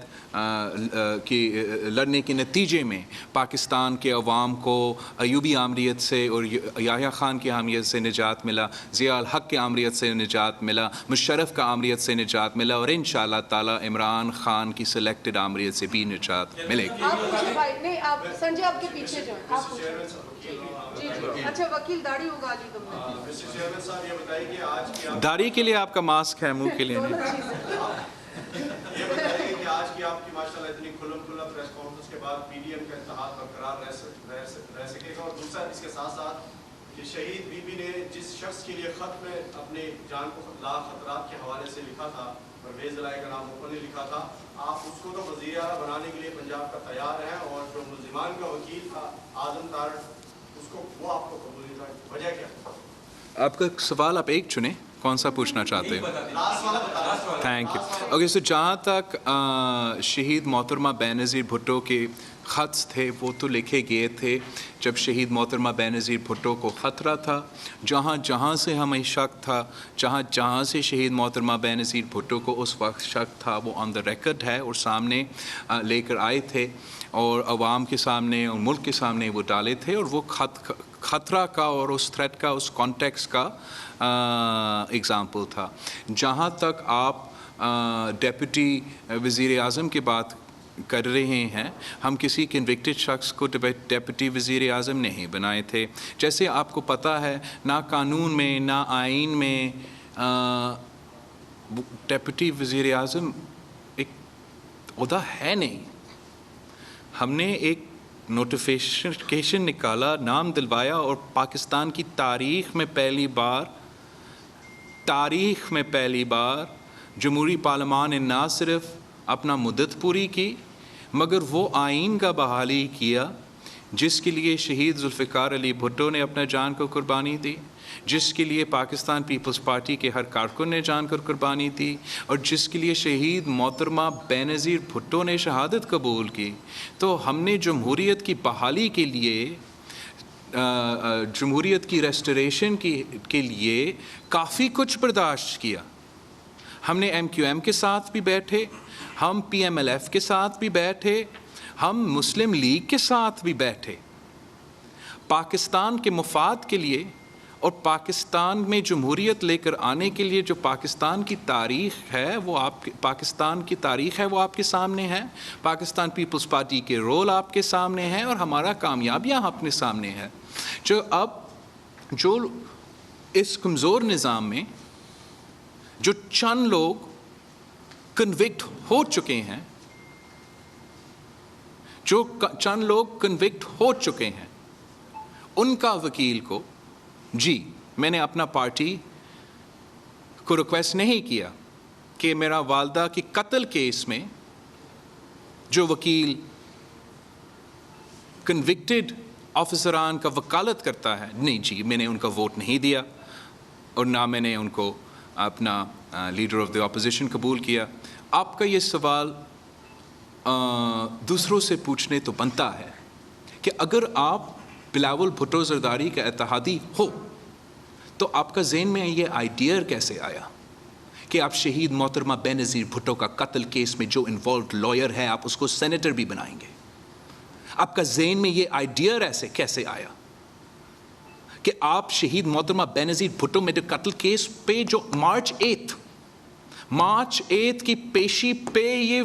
کی لڑنے کے نتیجے میں پاکستان کے عوام کو ایوبی آمریت سے اور یحییٰ خان کی آمریت سے نجات ملا, ضیاء الحق کے آمریت سے نجات ملا, مشرف کا آمریت سے نجات ملا, اور انشاءاللہ تعالی عمران خان کی سلیکٹڈ آمریت سے بھی نجات ملے گی. آپ پوچھیں بھائی, نہیں آپ سنجے آپ کے پیچھے جائیں, آپ پوچھیں. جی جی اچھا وکیل داڑھی اگا لی تم نے. داڑھی کے لیے آپ کا ماسک ہے, منہ کے لیے نہیں. یہ بتائیے کہ آج کی آپ کی ماشاءاللہ اتنی کھلم کھلا پریس کانفرنس کے بعد پی ڈی ایم کا اتحاد برقرار رہ سکے گا, اور دوسرا اس کے ساتھ ساتھ کہ شہید بی بی نے جس شخص کے لیے خط میں اپنی جان کو لا خطرات کے حوالے سے لکھا تھا, پرویز الہی کا نام اوپن نے لکھا تھا, آپ اس کو تو وزیر اعلیٰ بنانے کے لیے پنجاب کا تیار ہیں, اور جو ملزمان کا وکیل تھا اعظم تارڑ, اس کو وہ آپ کو قبول نہیں تھا, وجہ کیا؟ آپ کا سوال آپ ایک چنیں, کون سا پوچھنا چاہتے ہیں؟ Thank you. اوکے, سو جہاں تک شہید محترمہ بینظیر بھٹو کے خط تھے, وہ تو لکھے گئے تھے جب شہید محترمہ بینظیر بھٹو کو خطرہ تھا. جہاں جہاں سے ہمیں شک تھا, جہاں سے شہید محترمہ بینظیر بھٹو کو اس وقت شک تھا, وہ آن دا ریکارڈ ہے اور سامنے لے کر آئے تھے, اور عوام کے سامنے اور ملک کے سامنے وہ ڈالے تھے, اور وہ خطرہ کا اور اس تھریٹ کا, اس کانٹیکس کا اگزامپل تھا. جہاں تک آپ ڈیپٹی وزیر اعظم کی بات کر رہے ہیں, ہم کسی کنوکٹڈ شخص کو ڈیپٹی وزیر اعظم نہیں بنائے تھے. جیسے آپ کو پتہ ہے, نہ قانون میں نہ آئین میں ڈیپٹی وزیر اعظم ایک عہدہ ہے نہیں. ہم نے ایک نوٹیفیکیشن نکالا, نام دلوایا, اور پاکستان کی تاریخ میں پہلی بار جمہوری پارلیمان نے نہ صرف اپنا مدت پوری کی, مگر وہ آئین کا بحالی کیا جس کے لیے شہید ذوالفقار علی بھٹو نے اپنا جان کو قربانی دی, جس کے لیے پاکستان پیپلز پارٹی کے ہر کارکن نے جان کر قربانی دی, اور جس کے لیے شہید محترمہ بینظیر بھٹو نے شہادت قبول کی. تو ہم نے جمہوریت کی بحالی کے لیے, جمہوریت کی ریسٹوریشن کے لیے کافی کچھ برداشت کیا. ہم نے ایم کیو ایم کے ساتھ بھی بیٹھے, ہم پی ایم ایل ایف کے ساتھ بھی بیٹھے, ہم مسلم لیگ کے ساتھ بھی بیٹھے. پاکستان کے مفاد کے لیے اور پاکستان میں جمہوریت لے کر آنے کے لیے جو پاکستان کی تاریخ ہے وہ آپ کے سامنے ہے, پاکستان پیپلز پارٹی کے رول آپ کے سامنے ہے, اور ہمارا کامیابیاں اپنے سامنے ہے. جو اس کمزور نظام میں جو چند لوگ کنوکٹ ہو چکے ہیں, ان کا وکیل کو, جی میں نے اپنا پارٹی کو ریکویسٹ نہیں کیا کہ میرا والدہ کی قتل کیس میں جو وکیل کنوکٹڈ آفیسران کا وکالت کرتا ہے, نہیں جی میں نے ان کا ووٹ نہیں دیا, اور نہ میں نے ان کو اپنا لیڈر آف دی اپوزیشن قبول کیا. آپ کا یہ سوال دوسروں سے پوچھنے تو بنتا ہے کہ اگر آپ بلاول بھٹو زرداری کا اتحادی ہو تو آپ کا ذہن میں یہ آئیڈیا کیسے آیا کہ آپ شہید محترمہ بینظیر بھٹو کا قتل کیس میں جو انوالوڈ لائر ہے آپ اس کو سینیٹر بھی بنائیں گے؟ آپ کا ذہن میں یہ آئیڈیا ایسے کیسے آیا کہ آپ شہید محترمہ بینظیر بھٹو میں قتل کیس پہ جو مارچ 8 کی پیشی پہ یہ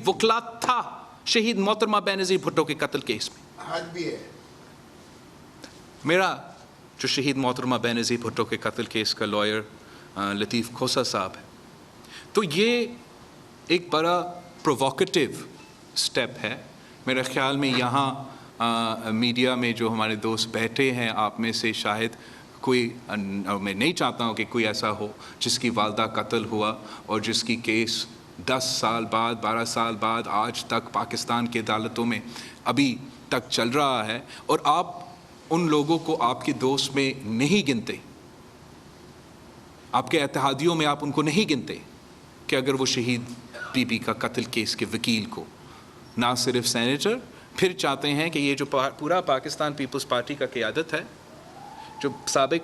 وکلا تھا شہید محترمہ بینظیر بھٹو کے قتل کیس میں, آج بھی ہے. میرا جو شہید محترمہ بینظیر بھٹو کے قتل کیس کا لائر لطیف کھوسا صاحب ہے. تو یہ ایک بڑا پرووکیٹیو سٹیپ ہے. میرے خیال میں یہاں میڈیا میں جو ہمارے دوست بیٹھے ہیں آپ میں سے شاید کوئی, میں نہیں چاہتا ہوں کہ کوئی ایسا ہو جس کی والدہ قتل ہوا اور جس کی کیس 10 سال بعد 12 سال بعد آج تک پاکستان کی عدالتوں میں ابھی تک چل رہا ہے, اور آپ ان لوگوں کو آپ کے دوست میں نہیں گنتے, آپ کے اتحادیوں میں آپ ان کو نہیں گنتے کہ اگر وہ شہید بی بی کا قتل کیس کے وکیل کو نہ صرف سینیٹر, پھر چاہتے ہیں کہ یہ جو پورا پاکستان پیپلز پارٹی کا قیادت ہے, جو سابق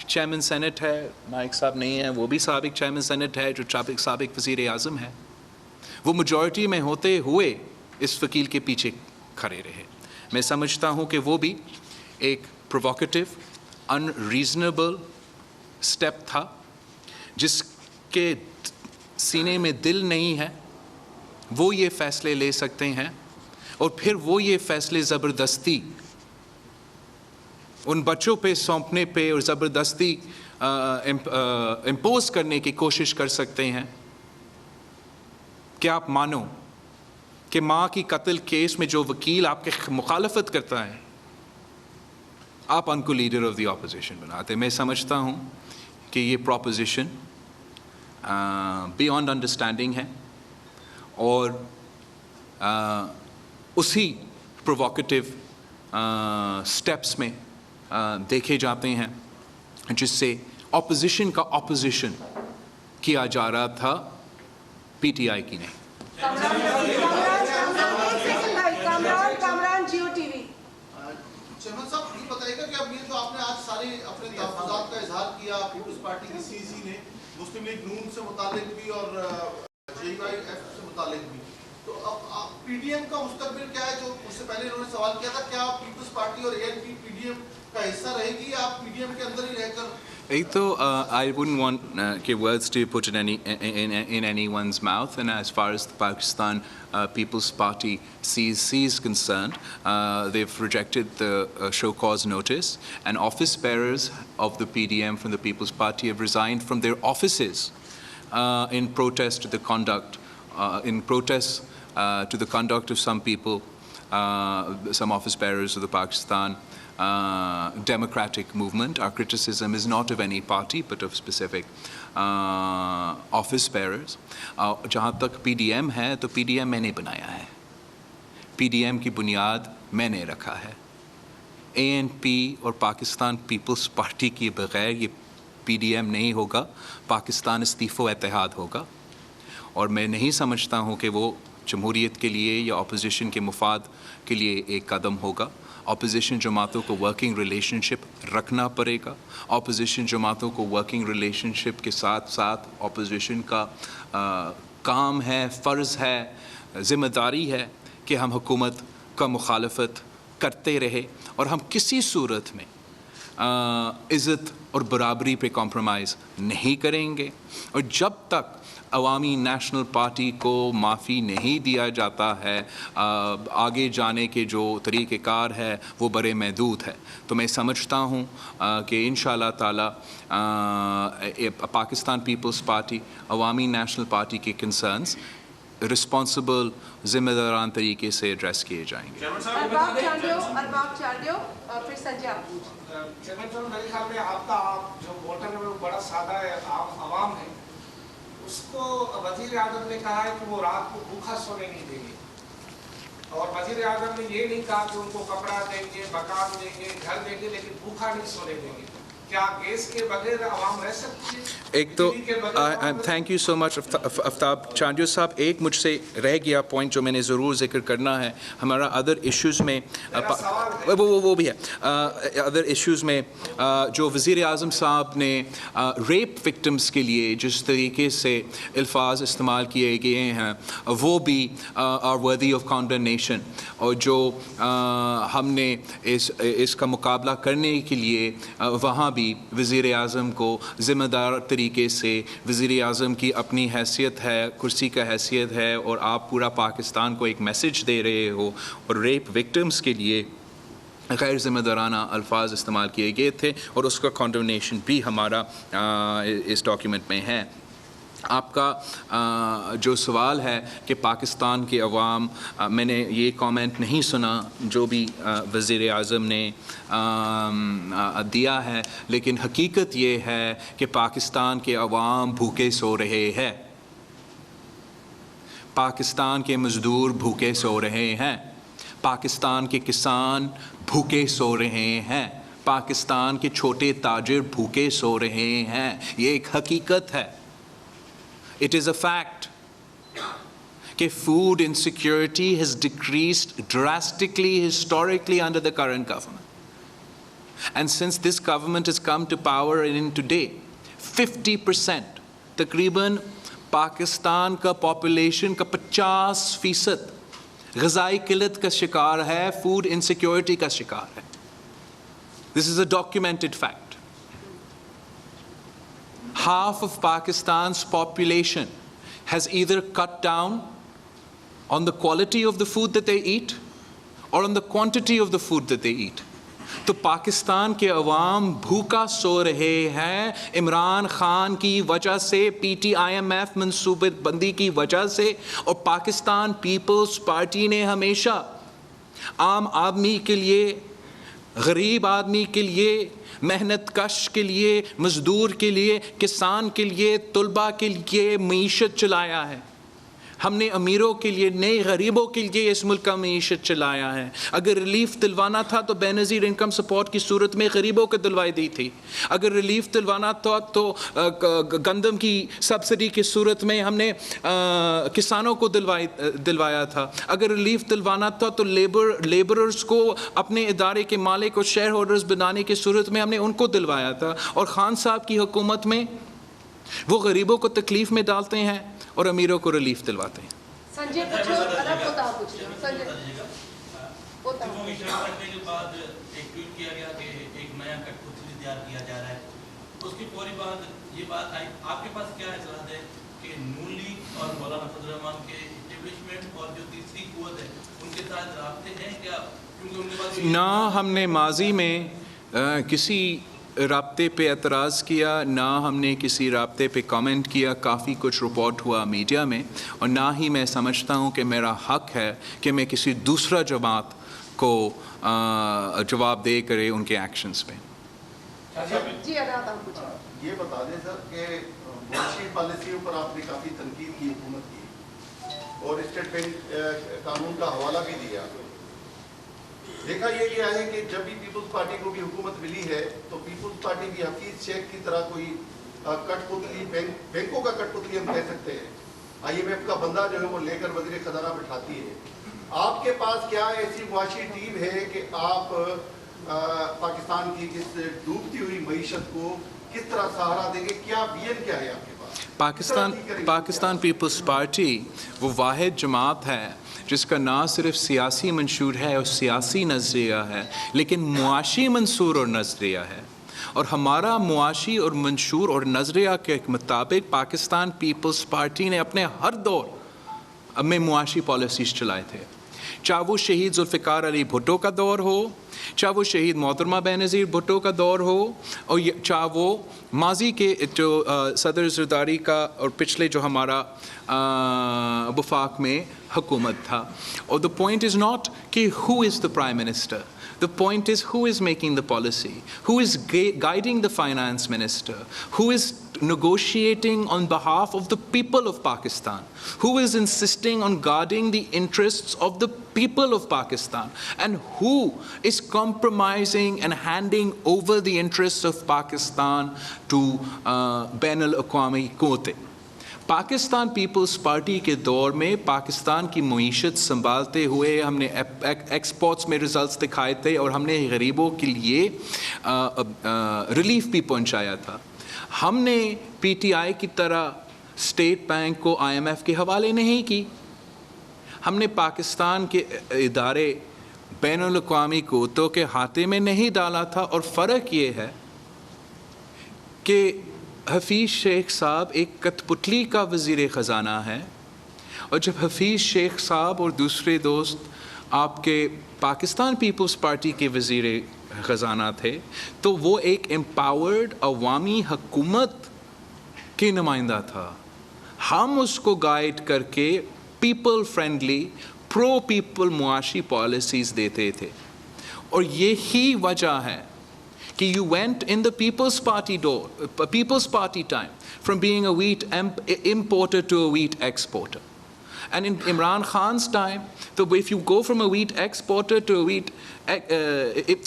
چیئرمین سینٹ ہے, نائک صاحب نہیں ہیں, وہ بھی سابق چیئرمین سینٹ ہے, جو سابق وزیر اعظم ہے, وہ میجورٹی میں ہوتے ہوئے اس وکیل کے پیچھے کھڑے رہے. میں سمجھتا ہوں کہ وہ بھی ایک پرووکیٹو, ان ریزنیبل اسٹیپ تھا, جس کے سینے میں دل نہیں ہے وہ یہ فیصلے لے سکتے ہیں, اور پھر وہ یہ فیصلے زبردستی ان بچوں پہ سونپنے پہ اور زبردستی امپوز کرنے کی کوشش کر سکتے ہیں. کہ آپ مانو کہ ماں کی قتل کیس میں جو وکیل آپ کے مخالفت کرتا ہے, آپ ان کو لیڈر آف دی اپوزیشن بناتے. میں سمجھتا ہوں کہ یہ پروپوزیشن بیانڈ انڈرسٹینڈنگ ہے, اور اسی پرووکیٹو سٹیپس میں دیکھے جاتے ہیں جس سے اپوزیشن کا اپوزیشن کیا جا رہا تھا, پی ٹی آئی کی نہیں. Kamran Geo T V. Chairman صاحب یہ بتائیے گا کہ اب یہ جو آپ نے آج سارے اپنے تحفظات کا اظہار کیا پیپلز پارٹی کی سی سی نے, مسلم لیگ نون سے متعلق بھی اور جے وائی ایف سے متعلق بھی, تو اب پی ڈی ایم کا مستقبل کیا ہے؟ جو اس سے پہلے انہوں نے سوال کیا تھا, کیا پیپلز پارٹی اور A N P P D M کا حصہ رہے گی یا آپ پی ڈی ایم کے اندر ہی رہ کر؟ ایک تو I wouldn't want words to be put in anyone's mouth, and as far as the Pakistan People's Party CEC is concerned, they've rejected the show cause notice, and office bearers of the PDM from the People's Party have resigned from their offices in protest to the conduct, to the conduct of some people, some office bearers of the Pakistan democratic movement. Our criticism is not of any party but of specific office bearers. جہاں تک پی D M ہے تو پی D M میں نے بنایا ہے, پی D M کی بنیاد میں نے رکھا ہے. اے این پی اور پاکستان پیپلز پارٹی کے بغیر یہ پی ڈی ایم نہیں ہوگا, پاکستان استیف و اتحاد ہوگا. اور میں نہیں سمجھتا ہوں کہ وہ جمہوریت کے لیے یا اپوزیشن کے مفاد کے لیے ایک قدم ہوگا. اپوزیشن جماعتوں کو ورکنگ ریلیشن شپ رکھنا پڑے گا. اپوزیشن جماعتوں کو ورکنگ ریلیشن شپ کے ساتھ ساتھ اپوزیشن کا کام ہے, فرض ہے, ذمہ داری ہے کہ ہم حکومت کا مخالفت کرتے رہے, اور ہم کسی صورت میں عزت اور برابری پہ کمپرومائز نہیں کریں گے. اور جب تک عوامی نیشنل پارٹی کو معافی نہیں دیا جاتا ہے, آگے جانے کے جو طریقہ کار ہے وہ بڑے محدود ہے. تو میں سمجھتا ہوں کہ انشاءاللہ تعالی پاکستان پیپلز پارٹی, عوامی نیشنل پارٹی کے کنسرنز رسپانسبل, ذمہ داران طریقے سے ایڈریس کیے جائیں گے. ارباب چاندیو اور پھر سنجاب. چیئرمین صاحب, میرے خیال میں آپ کا جو ووٹر ہے وہ بڑا سادہ ہے, عوام ہے. اس کو وزیر اعظم نے کہا ہے کہ وہ رات کو بھوکا سونے نہیں دیں گے, اور وزیر اعظم نے یہ نہیں کہا کہ ان کو کپڑا دیں گے, مکان دیں گے, گھر دیں گے, لیکن بھوکا نہیں سونے دیں گے. کیا گیس کے بغیر عوام رہ سکتی ہے؟ ایک تو تھینک یو سو مچ آفتاب چاندیو صاحب, ایک مجھ سے رہ گیا پوائنٹ جو میں نے ضرور ذکر کرنا ہے. ہمارا ادر ایشوز میں وہ بھی ہے, ادر ایشوز میں جو وزیر اعظم صاحب نے ریپ وکٹمس کے لیے جس طریقے سے الفاظ استعمال کیے گئے ہیں وہ بھی آر ورتھی آف کانڈمنیشن. اور جو ہم نے اس کا مقابلہ کرنے کے لیے وہاں بھی وزیر اعظم کو ذمہ دار طریقے سے, وزیر اعظم کی اپنی حیثیت ہے, کرسی کا حیثیت ہے, اور آپ پورا پاکستان کو ایک میسج دے رہے ہو, اور ریپ وکٹمس کے لیے غیر ذمہ دارانہ الفاظ استعمال کیے گئے تھے, اور اس کا کانڈمنیشن بھی ہمارا اس ڈاکیومنٹ میں ہے. آپ کا جو سوال ہے کہ پاکستان کے عوام, میں نے یہ کامنٹ نہیں سنا جو بھی وزیر اعظم نے دیا ہے, لیکن حقیقت یہ ہے کہ پاکستان کے عوام بھوکے سو رہے ہیں, پاکستان کے مزدور بھوکے سو رہے ہیں, پاکستان کے کسان بھوکے سو رہے ہیں, پاکستان کے چھوٹے تاجر بھوکے سو رہے ہیں. یہ ایک حقیقت ہے. It is a fact کہ food insecurity has decreased drastically, historically under the current government. And since this government has come to power in today, 50% تقریباً پاکستان کا پاپولیشن کا 50% غذائی قلت کا شکار ہے, فوڈ انسیکیورٹی کا شکار ہے. This is a documented fact. Half of Pakistan's population has either cut down on the quality of the food that they eat or on the quantity of the food that they eat. تو پاکستان کے عوام بھوکا سو رہے ہیں عمران خان کی وجہ سے, P T I M F منصوبہ بندی کی وجہ سے. اور پاکستان پیپلز پارٹی نے ہمیشہ عام آدمی کے لیے, غریب آدمی کے لیے, محنت کش کے لیے, مزدور کے لیے, کسان کے لیے, طلباء کے لیے معیشت چلایا ہے. ہم نے امیروں کے لیے, نئے غریبوں کے لیے اس ملک کا معیشت چلایا ہے. اگر ریلیف دلوانا تھا تو بے نظیر انکم سپورٹ کی صورت میں غریبوں کو دلوائی دی تھی. اگر ریلیف دلوانا تھا تو گندم کی سبسڈی کی صورت میں ہم نے کسانوں کو دلوایا تھا. اگر ریلیف دلوانا تھا تو لیبررز کو اپنے ادارے کے مالک اور شیئر ہولڈرز بنانے کی صورت میں ہم نے ان کو دلوایا تھا. اور خان صاحب کی حکومت میں وہ غریبوں کو تکلیف میں ڈالتے ہیں اور امیروں کو ریلیف دلواتے ہیں. سنجے پوچھو, ارب ہوتا پوچھ رہے ہیں. سنجے ہوتا کے بعد ایک ٹویٹ کیا گیا کہ ایک نیا کٹ پتلی تیار کیا جا رہا ہے. اس کی فوری بعد یہ بات آئی, آپ کے پاس کیا اطلاعات ہے کہ نون لیگ اور مولانا فضل الرحمان کے اسٹیبلشمنٹ اور جو تیسری قوت ہے ان کے ساتھ رابطے ہیں کیا؟ کیونکہ ان کے پاس نہ ہم نے ماضی میں کسی رابطے پہ اعتراض کیا, نہ ہم نے کسی رابطے پہ کامنٹ کیا. کافی کچھ رپورٹ ہوا میڈیا میں, اور نہ ہی میں سمجھتا ہوں کہ میرا حق ہے کہ میں کسی دوسرا جماعت کو جواب دے کرے ان کے ایکشنز پہ. جی ارب آپ پوچھیں. یہ بتا دیں سر کہ معاشی پالیسیوں پر آپ نے کافی تنقید کی حکومت کی, اور اسٹیٹ بینک قانون کا حوالہ بھی دیا. دیکھا یہ گیا ہے کہ جب بھی پیپلز پارٹی کو بھی حکومت ملی ہے تو پیپلز پارٹی بھی حفیظ شیخ کی طرح کوئی کٹ پتلی, بینکوں کا کٹ پتلی ہم کہہ سکتے ہیں, آئی ایم ایف کا بندہ جو ہے وہ لے کر وزیر خزانہ بٹھاتی ہے. آپ کے پاس کیا ایسی معاشی ٹیم ہے کہ آپ پاکستان کی اس ڈوبتی ہوئی معیشت کو کس طرح سہارا دیں گے؟ کیا ویژن کیا ہے آپ کے پاس؟ پاکستان پیپلز پارٹی وہ واحد جماعت ہے جس کا نہ صرف سیاسی منشور ہے اور سیاسی نظریہ ہے, لیکن معاشی منشور اور نظریہ ہے. اور ہمارا معاشی اور منشور اور نظریہ کے مطابق پاکستان پیپلز پارٹی نے اپنے ہر دور میں معاشی پالیسیز چلائے تھے, چاہے وہ شہید ذوالفقار علی بھٹو کا دور ہو, چاہے وہ شہید محترمہ بینظیر بھٹو کا دور ہو, اور چاہے وہ ماضی کے جو صدر زرداری کا اور پچھلے جو ہمارا وفاق میں حکومت تھا. اور the point is not کہ who is the prime minister, the point is who is making the policy, who is guiding the finance minister, who is negotiating on behalf of the people of Pakistan, who is insisting on guarding the interests of the people of Pakistan, and who is compromising and handing over the interests of Pakistan to بین الاقوامی قوتیں. Pakistan Peoples party کے دور میں پاکستان کی معیشت سنبھالتے ہوئے ہم نے ایکسپورٹس میں ریزلٹس دکھائے تھے, اور ہم نے غریبوں کے لیے ریلیف بھی پہنچایا تھا. ہم نے پی ٹی آئی کی طرح اسٹیٹ بینک کو آئی ایم ایف کے حوالے نہیں کی. ہم نے پاکستان کے ادارے بین الاقوامی قوتوں کے ہاتھے میں نہیں ڈالا تھا. اور فرق یہ ہے کہ حفیظ شیخ صاحب ایک کٹ پتلی کا وزیر خزانہ ہے, اور جب حفیظ شیخ صاحب اور دوسرے دوست آپ کے پاکستان پیپلز پارٹی کے وزیر خزانہ تھے تو وہ ایک امپاورڈ عوامی حکومت کی نمائندہ تھا. ہم اس کو گائیڈ کر کے پیپل فرینڈلی پرو پیپل معاشی پالیسیز دیتے تھے. اور یہی وجہ ہے کہ you went in the People's Party time from being a wheat importer to a wheat exporter. And in Imran Khan's time, so if you go from a wheat exporter to a wheat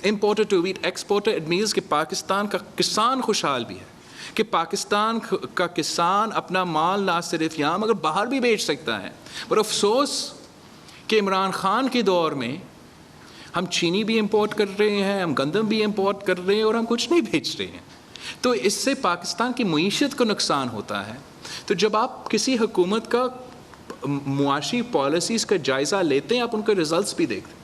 importer to a wheat exporter, it means کہ پاکستان کا کسان خوشحال بھی ہے, کہ پاکستان کا کسان اپنا مال نہ صرف یہاں مگر باہر بھی بیچ سکتا ہے. پر افسوس کہ عمران خان کے دور میں ہم چینی بھی امپورٹ کر رہے ہیں, ہم گندم بھی امپورٹ کر رہے ہیں اور ہم کچھ نہیں بیچ رہے ہیں. تو اس سے پاکستان کی معیشت کو نقصان ہوتا ہے. تو جب آپ کسی حکومت کا معاشی پالیسیز کا جائزہ لیتے ہیں, آپ ان کے رزلٹس بھی دیکھتے ہیں,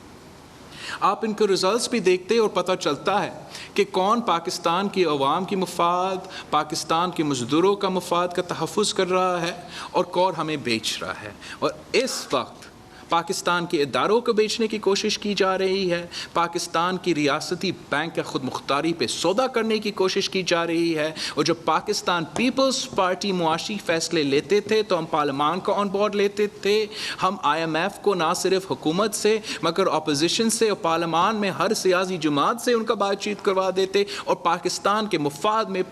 آپ ان کے رزلٹس بھی دیکھتے ہیں اور پتہ چلتا ہے کہ کون پاکستان کی عوام کی مفاد, پاکستان کے مزدوروں کا مفاد کا تحفظ کر رہا ہے اور کون ہمیں بیچ رہا ہے. اور اس وقت پاکستان کے اداروں کو بیچنے کی کوشش کی جا رہی ہے, پاکستان کی ریاستی بینک کا خود مختاری پہ سودا کرنے کی کوشش کی جا رہی ہے. اور جب پاکستان پیپلز پارٹی معاشی فیصلے لیتے تھے تو ہم پارلیمان کو آن بورڈ لیتے تھے, ہم IMF کو نہ صرف حکومت سے مگر اپوزیشن سے اور پارلیمان میں ہر سیاسی جماعت سے ان کا بات چیت کروا دیتے اور پاکستان کے مفاد میں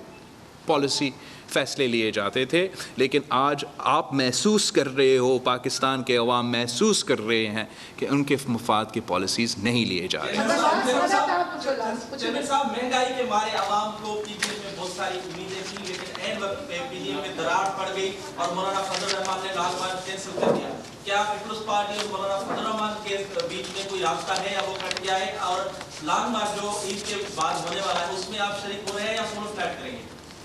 پالیسی فیصلے لیے جاتے تھے. لیکن آج آپ محسوس کر رہے ہو, پاکستان کے عوام محسوس کر رہے ہیں کہ ان کے مفاد کی پالیسیز نہیں لیے جا رہے. چیئرمین صاحب, مہنگائی کے مارے عوام کو پی ڈی ایم میں بہت ساری امیدیں تھیں, لیکن عین وقت پہ پی ڈی ایم میں دراڑ پڑ گئی اور مولانا فضل الرحمان نے لال مارچ کینسل کر دیا. کیا پیپلز پارٹی اور مولانا فضل الرحمان کے بیچ میں کوئی رابطہ ہے یا وہ کٹ گیا ہے؟ اور لانگ مارچ جو عید کے بعد ہونے والا ہے اس میں آپ شریک ہو رہے ہیں یا سولو فلیٹ کریں گے؟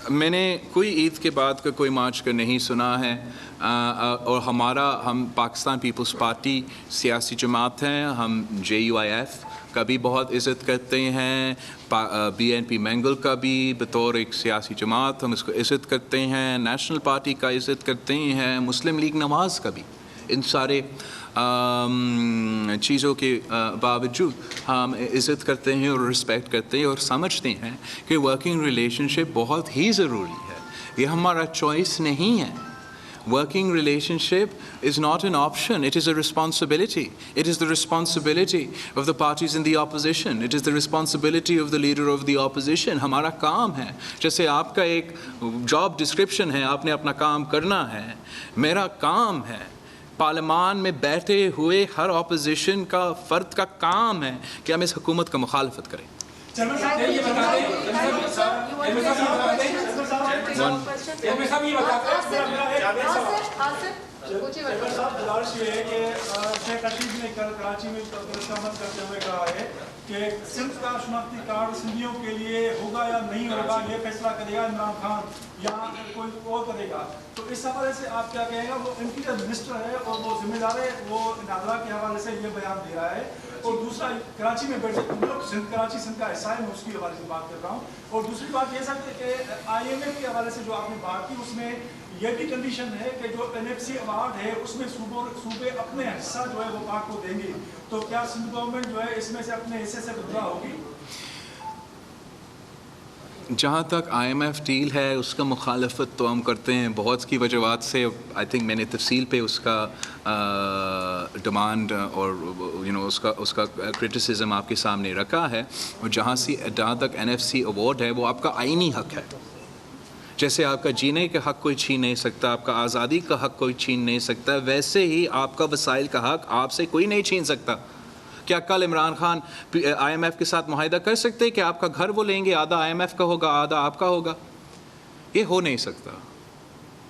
میں نے کوئی عید کے بعد کا کوئی مارچ کا نہیں سنا ہے, اور ہم پاکستان پیپلز پارٹی سیاسی جماعت ہیں, ہم JUIF کا بھی بہت عزت کرتے ہیں, BNP منگل کا بھی بطور ایک سیاسی جماعت ہم اس کو عزت کرتے ہیں, نیشنل پارٹی کا عزت کرتے ہیں, مسلم لیگ نواز کا بھی. ان سارے چیزوں کے باوجود ہم عزت کرتے ہیں اور رسپیکٹ کرتے ہیں اور سمجھتے ہیں کہ ورکنگ ریلیشن شپ بہت ہی ضروری ہے. یہ ہمارا چوائس نہیں ہے. Working relationship is not an option, it is a responsibility. It is the responsibility of the parties in the opposition. It is the responsibility of the leader of the opposition. ہمارا کام ہے, جیسے آپ کا ایک job description ہے, آپ نے اپنا کام کرنا ہے, میرا کام ہے پارلیمان میں بیٹھے ہوئے ہر اپوزیشن کا فرد کا کام ہے کہ ہم اس حکومت کا مخالفت کریں. گزارش یہ ہے کہ شیخ رشید نے کل کراچی میں کرتے ہوئے کہا ہے کہ سندھ کا شناختی کارڈ سندھیوں کے لیے ہوگا یا نہیں ہوگا, یہ فیصلہ کرے گا عمران خان یا کوئی اور کرے گا. تو اس حوالے سے آپ کیا کہیں گا؟ وہ انٹیریئر منسٹر ہے اور وہ ذمہ دار ہے, وہ نادرا کے حوالے سے یہ بیان دے رہا ہے. اور دوسرا, کراچی میں بیٹھے کراچی سندھ کا حصہ ہے, میں اس کی حوالے سے بات کر رہا ہوں. اور دوسری بات یہ سکتے کہ IMF کے حوالے سے جو آپ نے بات کی, اس میں یہ بھی کنڈیشن ہے کہ جو NFC ایوارڈ ہے اس میں صوبے اپنے حصہ جو ہے وہ پاک کو دیں گے. تو کیا سندھ گورنمنٹ جو ہے اس میں سے اپنے حصے سے گزرا ہوگی؟ جہاں تک IMF ڈیل ہے اس کا مخالفت تو ہم کرتے ہیں بہت کی وجوہات سے. آئی تھنک میں نے تفصیل پہ اس کا ڈیمانڈ اور اس کا کرٹیسزم آپ کے سامنے رکھا ہے. اور جہاں تک NFC ایوارڈ ہے وہ آپ کا آئینی حق ہے. جیسے آپ کا جینے کا حق کوئی چھین نہیں سکتا, آپ کا آزادی کا حق کوئی چھین نہیں سکتا, ویسے ہی آپ کا وسائل کا حق آپ سے کوئی نہیں چھین سکتا. کیا کل عمران خان IMF کے ساتھ معاہدہ کر سکتے کہ آپ کا گھر وہ لیں گے, آدھا IMF کا ہوگا آدھا آپ کا ہوگا؟ یہ ہو نہیں سکتا,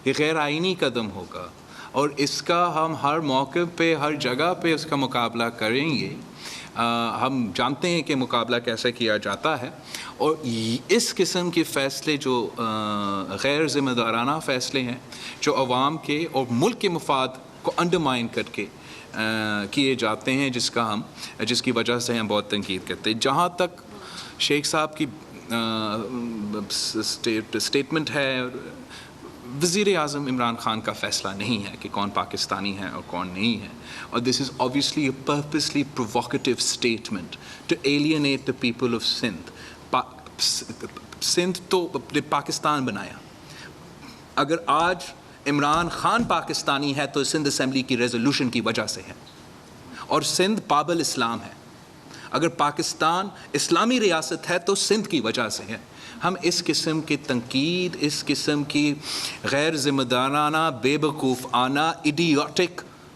یہ غیر آئینی قدم ہوگا. اور اس کا ہم ہر موقع پہ ہر جگہ پہ اس کا مقابلہ کریں گے. ہم جانتے ہیں کہ مقابلہ کیسے کیا جاتا ہے, اور اس قسم کے فیصلے جو غیر ذمہ دارانہ فیصلے ہیں جو عوام کے اور ملک کے مفاد کو انڈرمائن کر کے کیے جاتے ہیں, جس کی وجہ سے ہم بہت تنقید کرتے ہیں. جہاں تک شیخ صاحب کی اسٹیٹمنٹ ہے, وزیر اعظم عمران خان کا فیصلہ نہیں ہے کہ کون پاکستانی ہے اور کون نہیں ہے. اور دس از obviously a purposely provocative statement to alienate the people of Sindh. Sindh تو پاکستان بنایا. اگر آج عمران خان پاکستانی ہے تو سندھ اسمبلی کی ریزولوشن کی وجہ سے ہے, اور سندھ باب الاسلام ہے. اگر پاکستان اسلامی ریاست ہے تو سندھ کی وجہ سے ہے. ہم اس قسم کی تنقید, اس قسم کی غیر ذمہ دارانہ, بے وقوفانہ, idiotic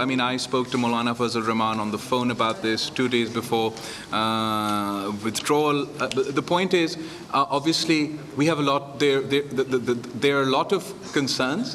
I mean, I spoke to Maulana Fazl Rahman on the phone about this 2 days before withdrawal. The point is, obviously, we have a lot, there are a lot of concerns.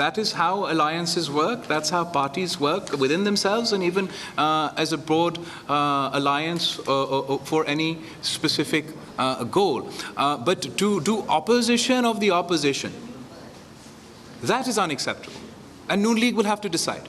That is how alliances work, that's how parties work within themselves and even as a broad alliance for any specific goal. But to do opposition of the opposition, that is unacceptable. And Noon League will have to decide